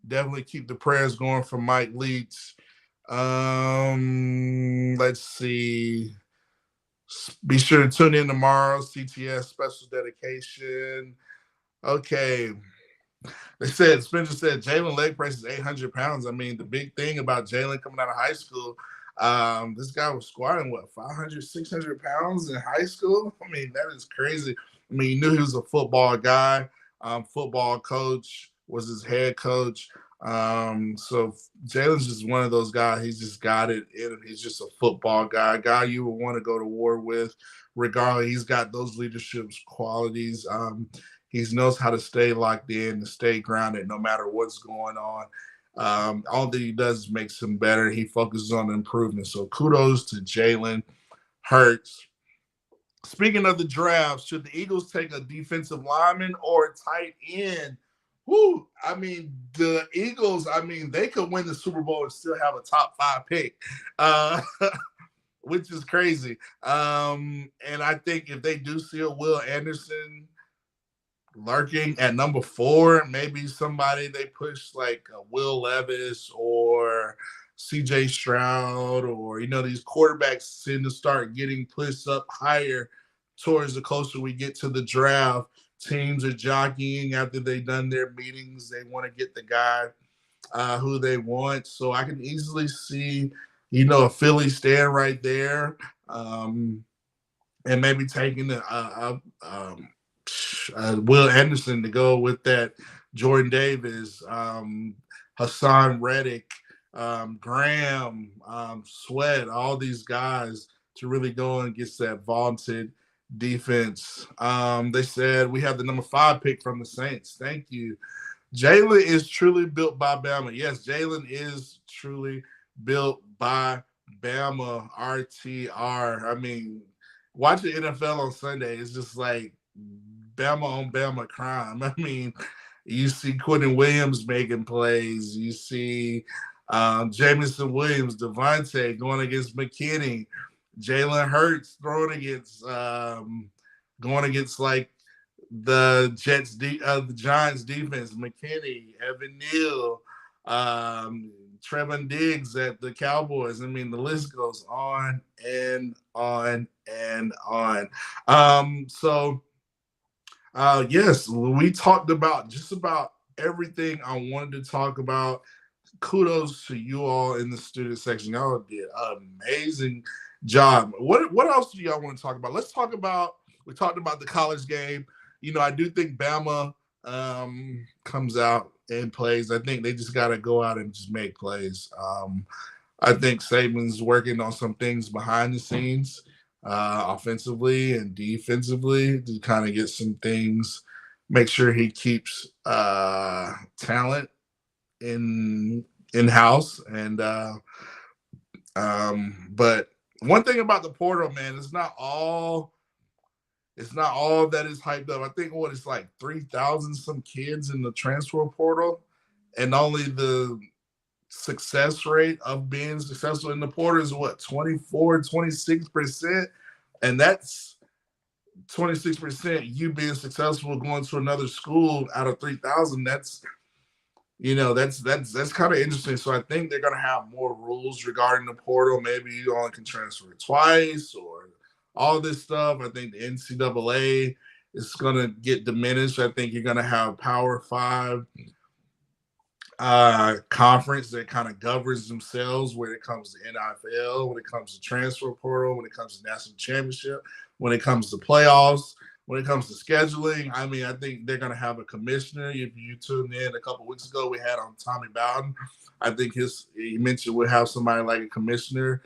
definitely keep the prayers going for Mike Leach. Let's see. Be sure to tune in tomorrow. CTS special dedication. Okay. Spencer said Jalen leg press is 800 pounds. I mean, the big thing about Jalen coming out of high school, this guy was squatting 500, 600 pounds in high school. I mean, that is crazy. I mean, he knew he was a football guy. Football coach was his head coach. So Jalen's just one of those guys. He's just got it in him. He's just a football guy you would want to go to war with. Regardless, he's got those leadership qualities. He knows how to stay locked in, to stay grounded, no matter what's going on. All that he does makes him better. He focuses on improvement. So kudos to Jalen Hurts. Speaking of the draft, should the Eagles take a defensive lineman or a tight end Woo, I mean, the Eagles, I mean, they could win the Super Bowl and still have a top 5 pick, which is crazy. And I think if they do see a Will Anderson lurking at number 4, maybe somebody they push like Will Levis or CJ Stroud, or, these quarterbacks tend to start getting pushed up higher towards the closer we get to the draft. Teams are jockeying after they've done their meetings. They want to get the guy who they want. So I can easily see, a Philly stand right there, and maybe taking Will Anderson to go with that Jordan Davis, Hassan Reddick, Graham, Sweat, all these guys to really go and get that vaunted defense. They said we have the number 5 pick from the Saints. Thank you. Jalen is truly built by Bama. Yes, Jalen is truly built by Bama. RTR. I mean, watching NFL on Sunday is just like Bama on Bama crime. I mean, you see Quentin Williams making plays. You see Jamison Williams, Devontae going against McKinney. Jalen Hurts going against like the the Giants defense, McKinney, Evan Neal, Trevon Diggs at the Cowboys. I mean, the list goes on and on and on. Yes, we talked about just about everything I wanted to talk about. Kudos to you all in the student section. Y'all did an amazing job. What else do y'all want to talk about? Let's talk about, we talked about the college game. I do think Bama comes out and plays. I think they just got to go out and just make plays. I think Saban's working on some things behind the scenes, offensively and defensively, to kind of get some things, make sure he keeps talent in-house. And but one thing about the portal, man, it's not all that is hyped up. I think it's like 3,000 some kids in the transfer portal, and only the success rate of being successful in the portal is 26%. And that's 26% you being successful going to another school out of 3,000. That's kind of interesting. So I think they're going to have more rules regarding the portal. Maybe you only can transfer twice or all this stuff. I think the NCAA is going to get diminished. I think you're going to have Power 5 conference that kind of governs themselves when it comes to NFL, when it comes to transfer portal, when it comes to national championship, when it comes to playoffs, when it comes to scheduling. I mean, I think they're going to have a commissioner. If you tuned in a couple of weeks ago, we had on Tommy Bowden. I think he mentioned we'll have somebody like a commissioner,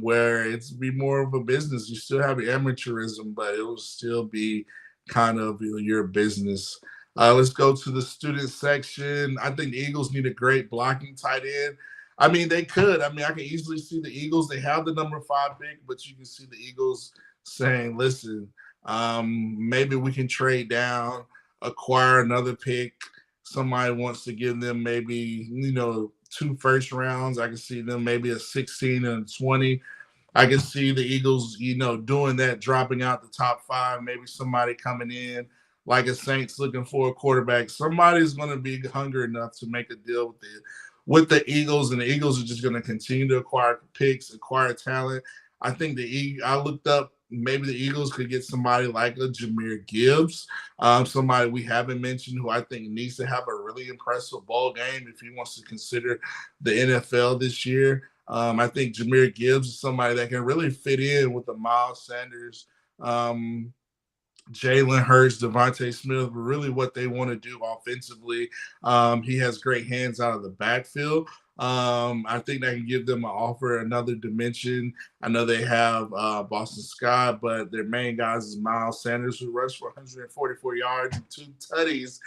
where it's be more of a business. You still have amateurism, but it will still be kind of your business. Let's go to the student section. I think the Eagles need a great blocking tight end. I mean, they could. I mean, I can easily see the Eagles. They have the number 5 pick, but you can see the Eagles saying, listen, maybe we can trade down, acquire another pick. Somebody wants to give them maybe, 2 first rounds. I can see them maybe a 16 and a 20. I can see the Eagles, doing that, dropping out the top 5, maybe somebody coming in like a Saints looking for a quarterback. Somebody's going to be hungry enough to make a deal with the Eagles, and the Eagles are just going to continue to acquire picks, acquire talent. I think I looked up, maybe the Eagles could get somebody like a Jahmyr Gibbs, somebody we haven't mentioned, who I think needs to have a really impressive ball game if he wants to consider the NFL this year. I think Jahmyr Gibbs is somebody that can really fit in with the Miles Sanders, Jalen Hurts, Devontae Smith, really what they want to do offensively. He has great hands out of the backfield. I think that can give them another dimension. I know they have Boston Scott, but their main guys is Miles Sanders, who rushed for 144 yards and 2 tutties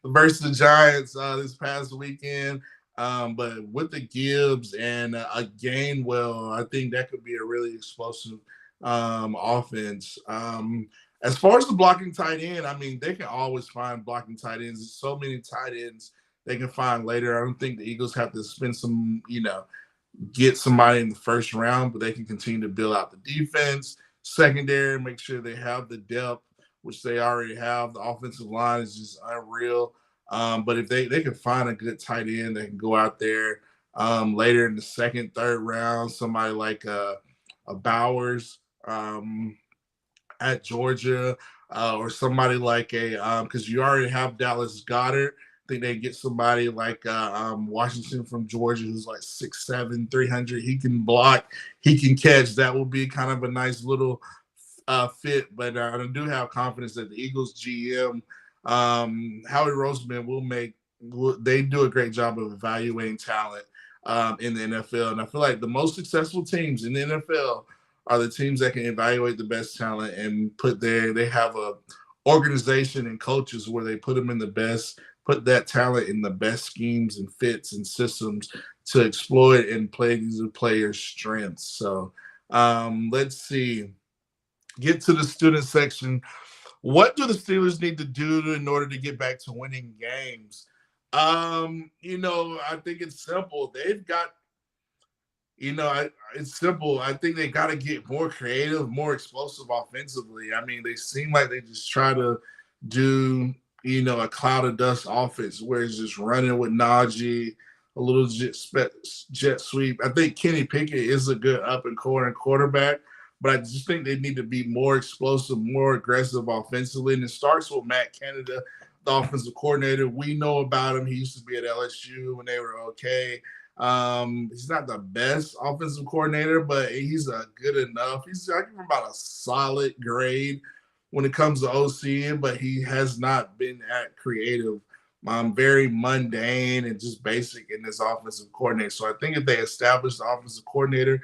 versus the Giants this past weekend. But with the Gibbs and a Gainwell, I think that could be a really explosive offense. As far as the blocking tight end, I mean, they can always find blocking tight ends. There's so many tight ends they can find later. I don't think the Eagles have to spend some, get somebody in the first round, but they can continue to build out the defense, secondary, make sure they have the depth, which they already have. The offensive line is just unreal. But if they can find a good tight end, they can go out there later in the second, third round, somebody like a Bowers at Georgia, or somebody like because you already have Dallas Goddard. I think they get somebody like Washington from Georgia who's like 6'7", 300. He can block, he can catch. That will be kind of a nice little fit. But I do have confidence that the Eagles GM, Howie Roseman, they do a great job of evaluating talent in the NFL. And I feel like the most successful teams in the NFL are the teams that can evaluate the best talent and they have a organization and coaches where they put put that talent in the best schemes and fits and systems to exploit and play these players' strengths. So let's see. Get to the student section. What do the Steelers need to do in order to get back to winning games? I think it's simple. They've got it's simple. I think they got to get more creative, more explosive offensively. I mean, they seem like they just try to do, a cloud of dust offense where it's just running with Najee, a little jet sweep. I think Kenny Pickett is a good up and corner quarterback, but I just think they need to be more explosive, more aggressive offensively. And it starts with Matt Caddell, the offensive coordinator. We know about him. He used to be at LSU when they were okay. He's not the best offensive coordinator, but he's a good enough. I give him about a solid grade when it comes to OCing, but he has not been that creative. Very mundane and just basic in this offensive coordinator. So I think if they establish the offensive coordinator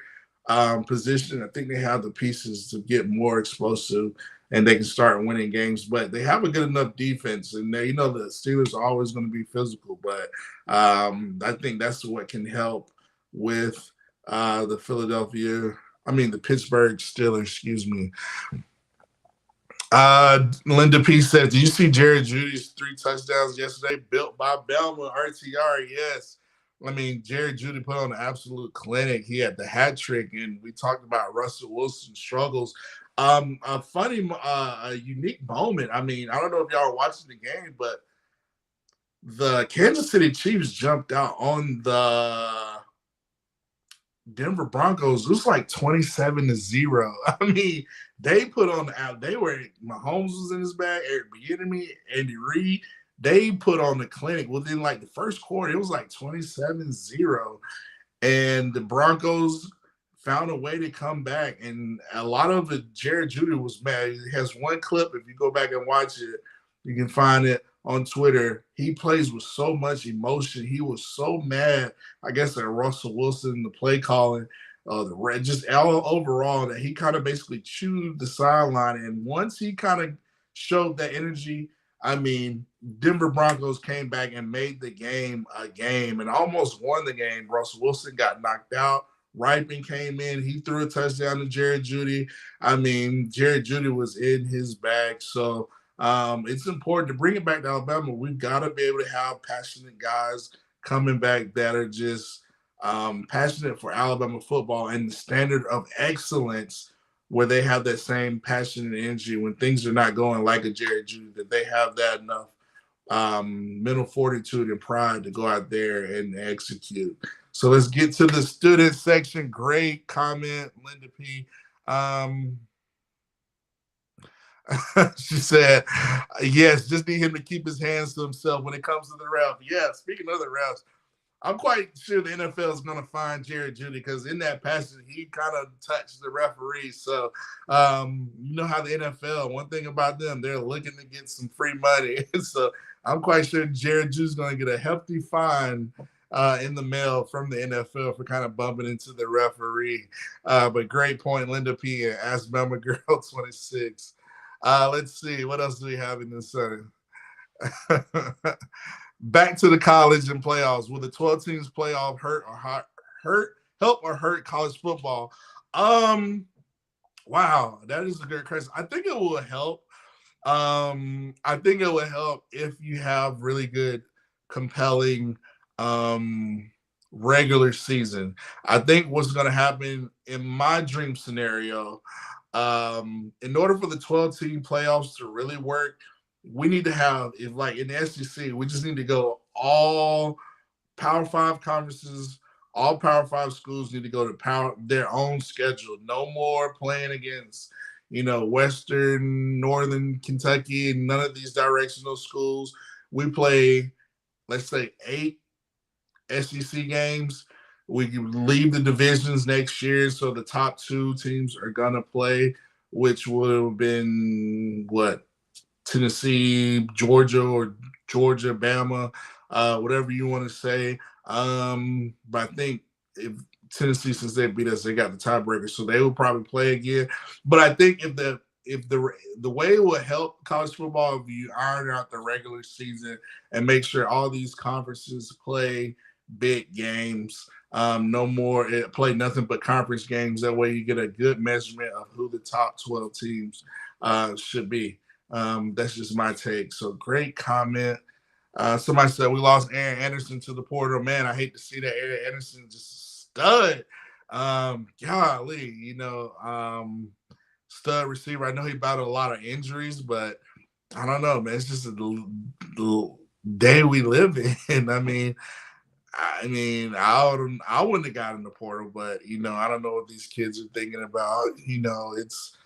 position, I think they have the pieces to get more explosive and they can start winning games. But they have a good enough defense, and the Steelers are always going to be physical. But I think that's what can help with the Pittsburgh Steelers. Excuse me. Linda P said, "Do you see Jared Judy's 3 touchdowns yesterday? Built by Bama RTR." Yes. I mean, Jared Judy put on an absolute clinic. He had the hat trick, and we talked about Russell Wilson's struggles. A funny, a unique moment. I mean, I don't know if y'all are watching the game, but the Kansas City Chiefs jumped out on the Denver Broncos. It was like 27-0. I mean, they put on Mahomes was in his bag, Eric Bieniemy, Andy Reid. They put on the clinic within like the first quarter. It was like 27-0. And the Broncos found a way to come back. And a lot of it, Jared Judy was mad. He has one clip. If you go back and watch it, you can find it on Twitter. He plays with so much emotion. He was so mad, I guess, at Russell Wilson, the play calling, just all overall, that he kind of basically chewed the sideline. And once he kind of showed that energy, I mean, Denver Broncos came back and made the game a game and almost won the game. Russell Wilson got knocked out. Ripon came in. He threw a touchdown to Jared Judy. I mean, Jared Judy was in his bag. So it's important to bring it back to Alabama. We've got to be able to have passionate guys coming back that are just passionate for Alabama football and the standard of excellence, where they have that same passion and energy when things are not going like a Jared Judy, that they have that enough mental fortitude and pride to go out there and execute. So let's get to the student section. Great comment, Linda P. She said, yes, just need him to keep his hands to himself when it comes to the ref. Yeah, speaking of the refs, I'm quite sure the NFL is going to find Jared Judy, because in that passage, he kind of touched the referee. So, you know how the NFL, one thing about them, they're looking to get some free money. So I'm quite sure Jared Judy's going to get a hefty fine in the mail from the NFL for kind of bumping into the referee. But great point, Linda P. and Ask Bama Girl 26. Let's see. What else do we have in this? Back to the college and playoffs. Will the 12 teams playoff help or hurt college football? Wow, that is a good question. I think it will help. I think it would help if you have really good, compelling regular season. I think what's going to happen in my dream scenario, in order for the 12-team playoffs to really work, we need to have, if like in the SEC, we just need to go all Power 5 conferences, all Power 5 schools need to go to their own schedule. No more playing against, Western, Northern Kentucky, and none of these directional schools. We play, let's say, 8 SEC games. We leave the divisions next year, so the top 2 teams are gonna play, which would have been what, Tennessee, Georgia, or Georgia, Bama, whatever you want to say. But I think if Tennessee, since they beat us, they got the tiebreaker, so they will probably play again. But I think if the way it would help college football if you iron out the regular season and make sure all these conferences play big games. No more play nothing but conference games. That way you get a good measurement of who the top 12 teams should be. That's just my take. So great comment. Somebody said we lost Aaron Anderson to the portal. Man, I hate to see that. Aaron Anderson just stud. Golly, stud receiver. I know he battled a lot of injuries, but I don't know, man. It's just the day we live in. I wouldn't have gotten the portal, but I don't know what these kids are thinking about. It's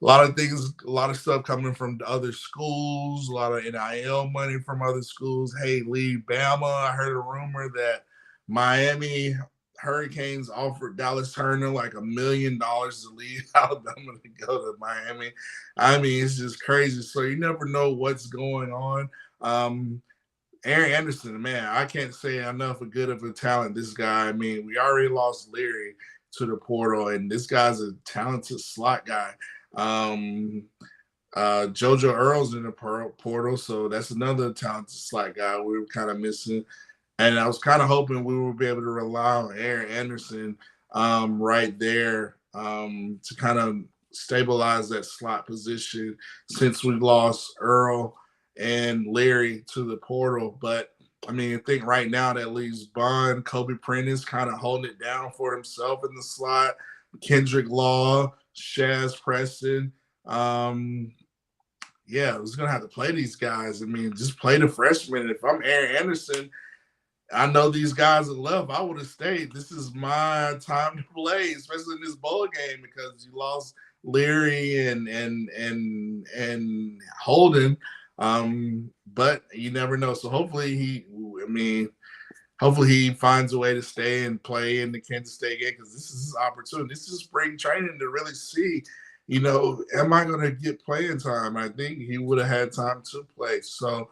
a lot of things, a lot of stuff coming from other schools, a lot of NIL money from other schools. Hey, leave Bama. I heard a rumor that Miami Hurricanes offered Dallas Turner like $1 million to leave Alabama to go to Miami. It's just crazy. So you never know what's going on. Aaron Anderson, man, I can't say enough of good of a talent. This guy, we already lost Leary to the portal, and this guy's a talented slot guy. JoJo Earl's in the portal, so that's another talented slot guy we were kind of missing. And I was kind of hoping we would be able to rely on Aaron Anderson right there to kind of stabilize that slot position since we lost Earl and Larry to the portal. But I think right now that leaves Bond, Kobe Prentice kind of holding it down for himself in the slot, Kendrick Law, Shaz Preston. Yeah, I was gonna have to play these guys. Just play the freshmen. If I'm Aaron Anderson, I know these guys that left. I would have stayed. This is my time to play, especially in this bowl game, because you lost Leary and Holden. But you never know. So hopefully he finds a way to stay and play in the Kansas State game, because this is his opportunity. This is spring training to really see, am I going to get playing time? I think he would have had time to play. So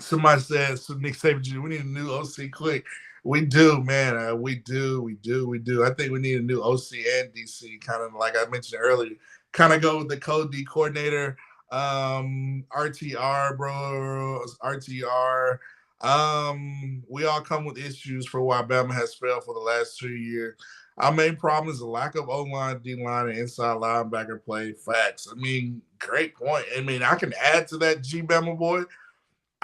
somebody says, so Nick Saban, we need a new OC quick. We do, man. We do. I think we need a new OC and DC, kind of like I mentioned earlier. Kind of go with the code D coordinator. RTR, bro. RTR. We all come with issues for why Bama has failed for the last 2 years. Our main problem is the lack of O-line, D-line, and inside linebacker play. Facts. Great point. I can add to that, Bama boy.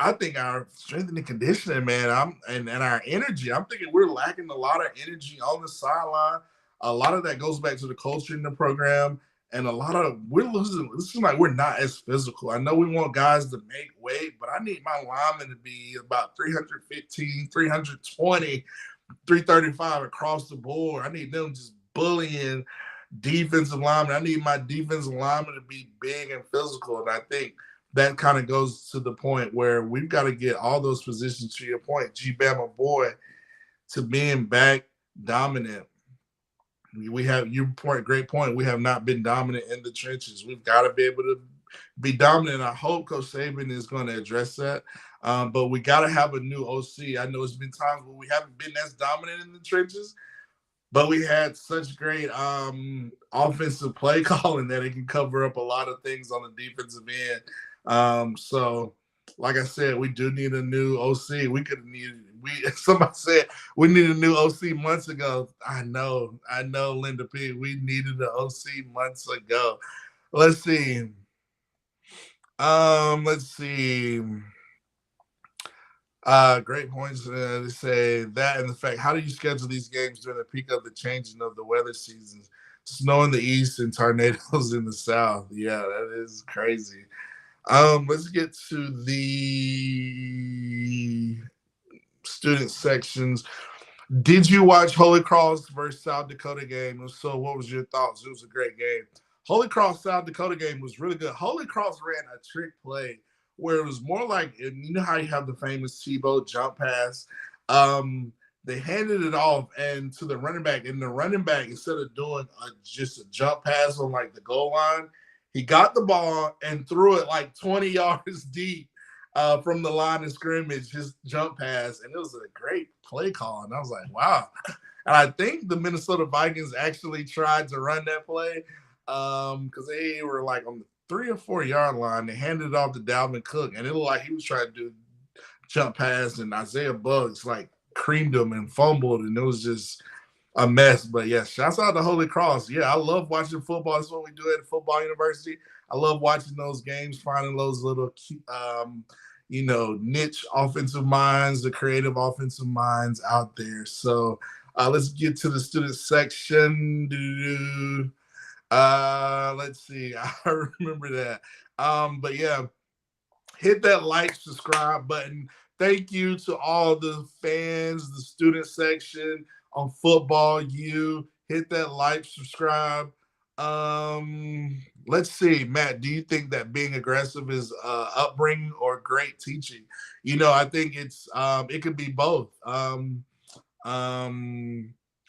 I think our strength and conditioning, man, and our energy. I'm thinking we're lacking a lot of energy on the sideline. A lot of that goes back to the culture in the program. And we're losing. It seems like we're not as physical. I know we want guys to make weight, but I need my linemen to be about 315, 320, 335 across the board. I need them just bullying defensive linemen. I need my defensive linemen to be big and physical. And I think that kind of goes to the point where we've got to get all those positions, to your point, Bama boy, to being back dominant. We have great point. We have not been dominant in the trenches. We've got to be able to be dominant. I hope Coach Saban is going to address that. But we got to have a new OC. I know it's been times where we haven't been as dominant in the trenches, but we had such great offensive play calling that it can cover up a lot of things on the defensive end. So, like I said, we do need a new OC. Somebody said we needed a new OC months ago. I know, Linda P. We needed an OC months ago. Let's see. Let's see. Great points. They say that and the fact, how do you schedule these games during the peak of the changing of the weather seasons? Snow in the east and tornadoes in the south. Yeah, that is crazy. Let's get to the student sections. Did you watch Holy Cross versus South Dakota game? If so, what was your thoughts? It was a great game. Holy Cross South Dakota game was really good. Holy Cross ran a trick play where it was more like, you know how you have the famous Tebow jump pass. They handed it off and to the running back, and the running back, instead of doing just a jump pass on like the goal line, he got the ball and threw it like 20 yards deep from the line of scrimmage, his jump pass, and it was a great play call. And I was like, wow. And I think the Minnesota Vikings actually tried to run that play because they were like on the 3 or 4 yard line. They handed it off to Dalvin Cook, and it looked like he was trying to do jump pass, and Isaiah Buggs like creamed him and fumbled, and it was just a mess. But yeah, shouts out to Holy Cross. Yeah, I love watching football. That's what we do at Football University. I love watching those games, finding those little niche offensive minds, the creative offensive minds out there. So let's get to the student section. Let's see. I remember that. But yeah, hit that like, subscribe button. Thank you to all the fans, the student section on Football U. Hit that like, subscribe. Let's see, Matt, do you think that being aggressive is upbringing or great teaching? I think it could be both.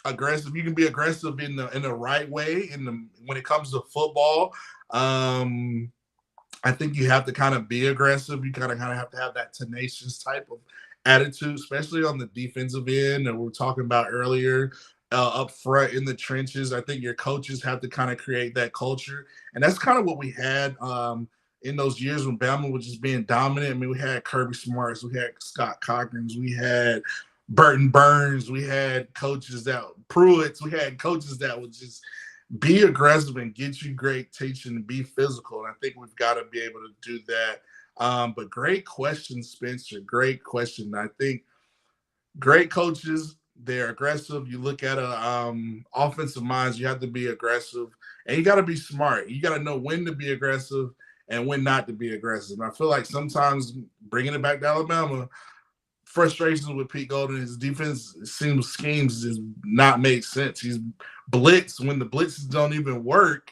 Aggressive, you can be aggressive in the right way when it comes to football. I think you have to kind of be aggressive. You kind of have to have that tenacious type of attitude, especially on the defensive end that we were talking about earlier. Up front in the trenches, I think your coaches have to kind of create that culture, and that's kind of what we had in those years when Bama was just being dominant. I mean, we had Kirby Smarts, we had Scott Cochrans, we had Burton Burns, we had coaches that Pruitts, we had coaches that would just be aggressive and get you great teaching and be physical. And I think we've got to be able to do that. But great question, Spencer. Great question. I think great coaches, they're aggressive. You look at offensive minds, you have to be aggressive, and you got to be smart. You got to know when to be aggressive and when not to be aggressive. And I feel like sometimes bringing it back to Alabama, frustrations with Pete Golden, his defense schemes just not make sense. He's blitz when the blitzes don't even work,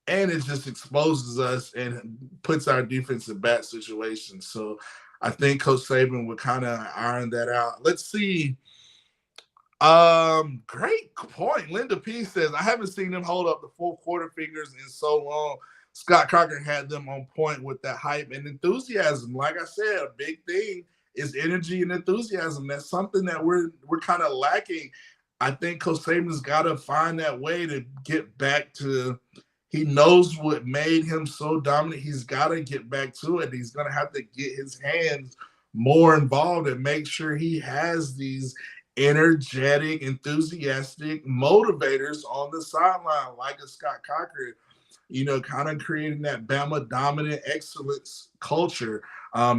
and it just exposes us and puts our defense in bad situations. So I think Coach Saban would kind of iron that out. Let's see. Great point. Linda P says, I haven't seen them hold up the full quarter fingers in so long. Scott Cochran had them on point with that hype and enthusiasm. Like I said, a big thing is energy and enthusiasm. That's something that we're kind of lacking. I think Coach Saban's got to find that way to get back to. He knows what made him so dominant. He's got to get back to it. He's going to have to get his hands more involved and make sure he has these energetic, enthusiastic motivators on the sideline, like a Scott Cochran, kind of creating that Bama dominant excellence culture,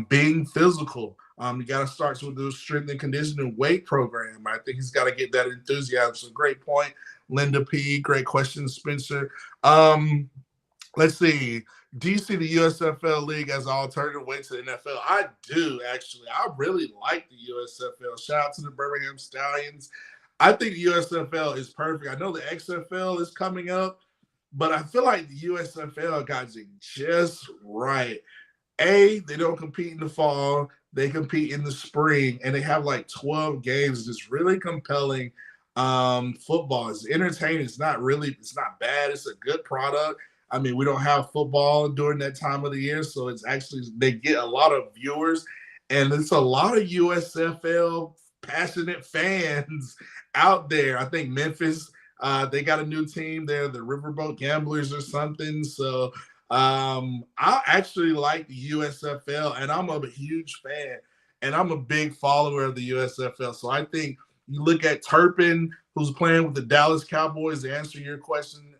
being physical. You got to start with the strength and conditioning weight program. I think he's got to get that enthusiasm. So great point, Linda P. Great question, Spencer. Let's see. Do you see the USFL League as an alternative way to the NFL? I do, actually. I really like the USFL. Shout out to the Birmingham Stallions. I think the USFL is perfect. I know the XFL is coming up, but I feel like the USFL got it just right. They don't compete in the fall. They compete in the spring, and they have like 12 games. It's really compelling football. It's entertaining. It's not bad. It's a good product. I mean, we don't have football during that time of the year, so it's actually they get a lot of viewers, and it's a lot of USFL passionate fans out there. I think Memphis, they got a new team there, the Riverboat Gamblers or something. So I actually like the USFL, and I'm a huge fan, and I'm a big follower of the USFL. So I think you look at Turpin, who's playing with the Dallas Cowboys, to answer your question.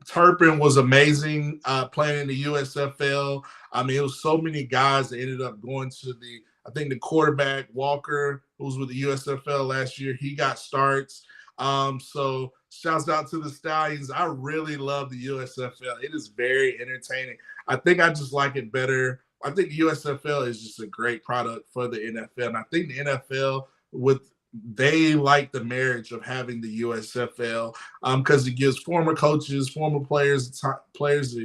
Turpin was amazing playing in the USFL. I mean, it was so many guys that ended up going to I think the quarterback, Walker, who was with the USFL last year, he got starts. So shouts out to the Stallions. I really love the USFL. It is very entertaining. I think I just like it better. I think the USFL is just a great product for the NFL. And I think the NFL they like the marriage of having the USFL because it gives former coaches, former players, players,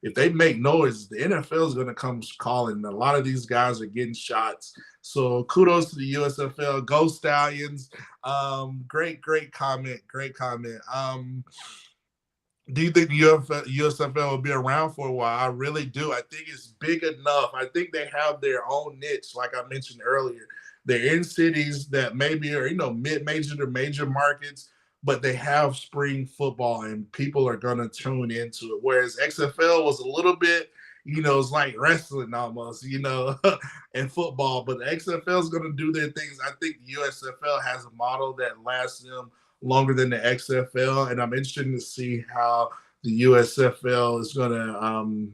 if they make noise, the NFL is going to come calling. A lot of these guys are getting shots. So kudos to the USFL. Go Stallions. Great comment. Great comment. Do you think the USFL will be around for a while? I really do. I think it's big enough. I think they have their own niche, like I mentioned earlier. They're in cities that maybe are, mid-major to major markets, but they have spring football and people are going to tune into it. Whereas XFL was a little bit, it's like wrestling almost, and football. But the XFL is going to do their things. I think the USFL has a model that lasts them longer than the XFL. And I'm interested to see how the USFL is going to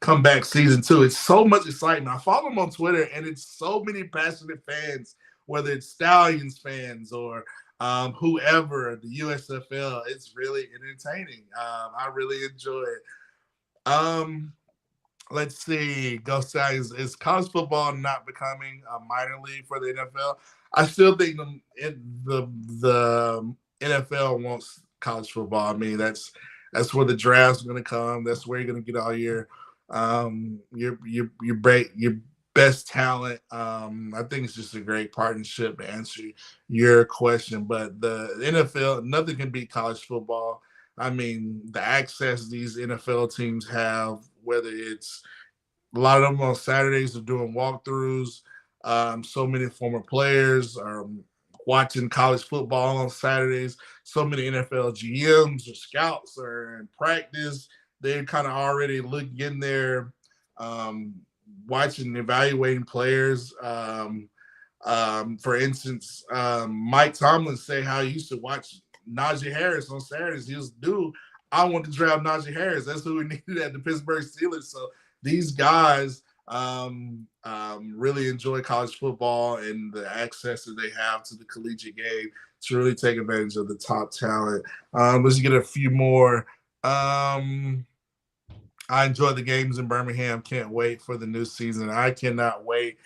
come back season 2. It's so much excitement. I follow them on Twitter, and it's so many passionate fans, whether it's Stallions fans or whoever, the USFL. It's really entertaining. I really enjoy it. Let's see. Go Stallions. Is college football not becoming a minor league for the NFL? I still think the NFL wants college football. I mean, that's where the draft's going to come. That's where you're going to get all your best talent. I think it's just a great partnership to answer your question. But the NFL, nothing can beat college football. I mean, the access these NFL teams have, whether it's a lot of them on Saturdays are doing walkthroughs. So many former players are watching college football on Saturdays. So many NFL GMs or scouts are in practice. They're kind of already looking there, watching, evaluating players. For instance, Mike Tomlin say how he used to watch Najee Harris on Saturdays. He was, dude, I want to draft Najee Harris. That's who we needed at the Pittsburgh Steelers. So these guys really enjoy college football and the access that they have to the collegiate game to really take advantage of the top talent. Let's get a few more. I enjoy the games in Birmingham. Can't wait for the new season. I cannot wait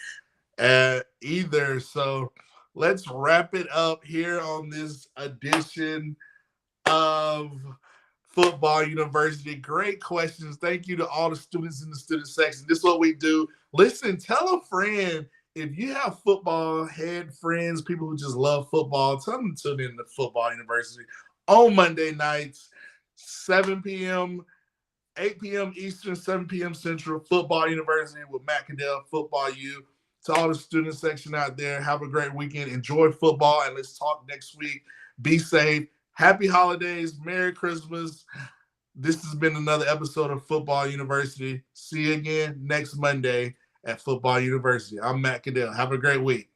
either. So let's wrap it up here on this edition of Football University. Great questions. Thank you to all the students in the student section. This is what we do. Listen, tell a friend. If you have football head friends, people who just love football, tell them to tune in to Football University on Monday nights, 7 p.m., 8 p.m. Eastern, 7 p.m. Central. Football University with Matt Caddell, Football U. To all the student section out there, have a great weekend. Enjoy football, and let's talk next week. Be safe. Happy holidays. Merry Christmas. This has been another episode of Football University. See you again next Monday at Football University. I'm Matt Caddell. Have a great week.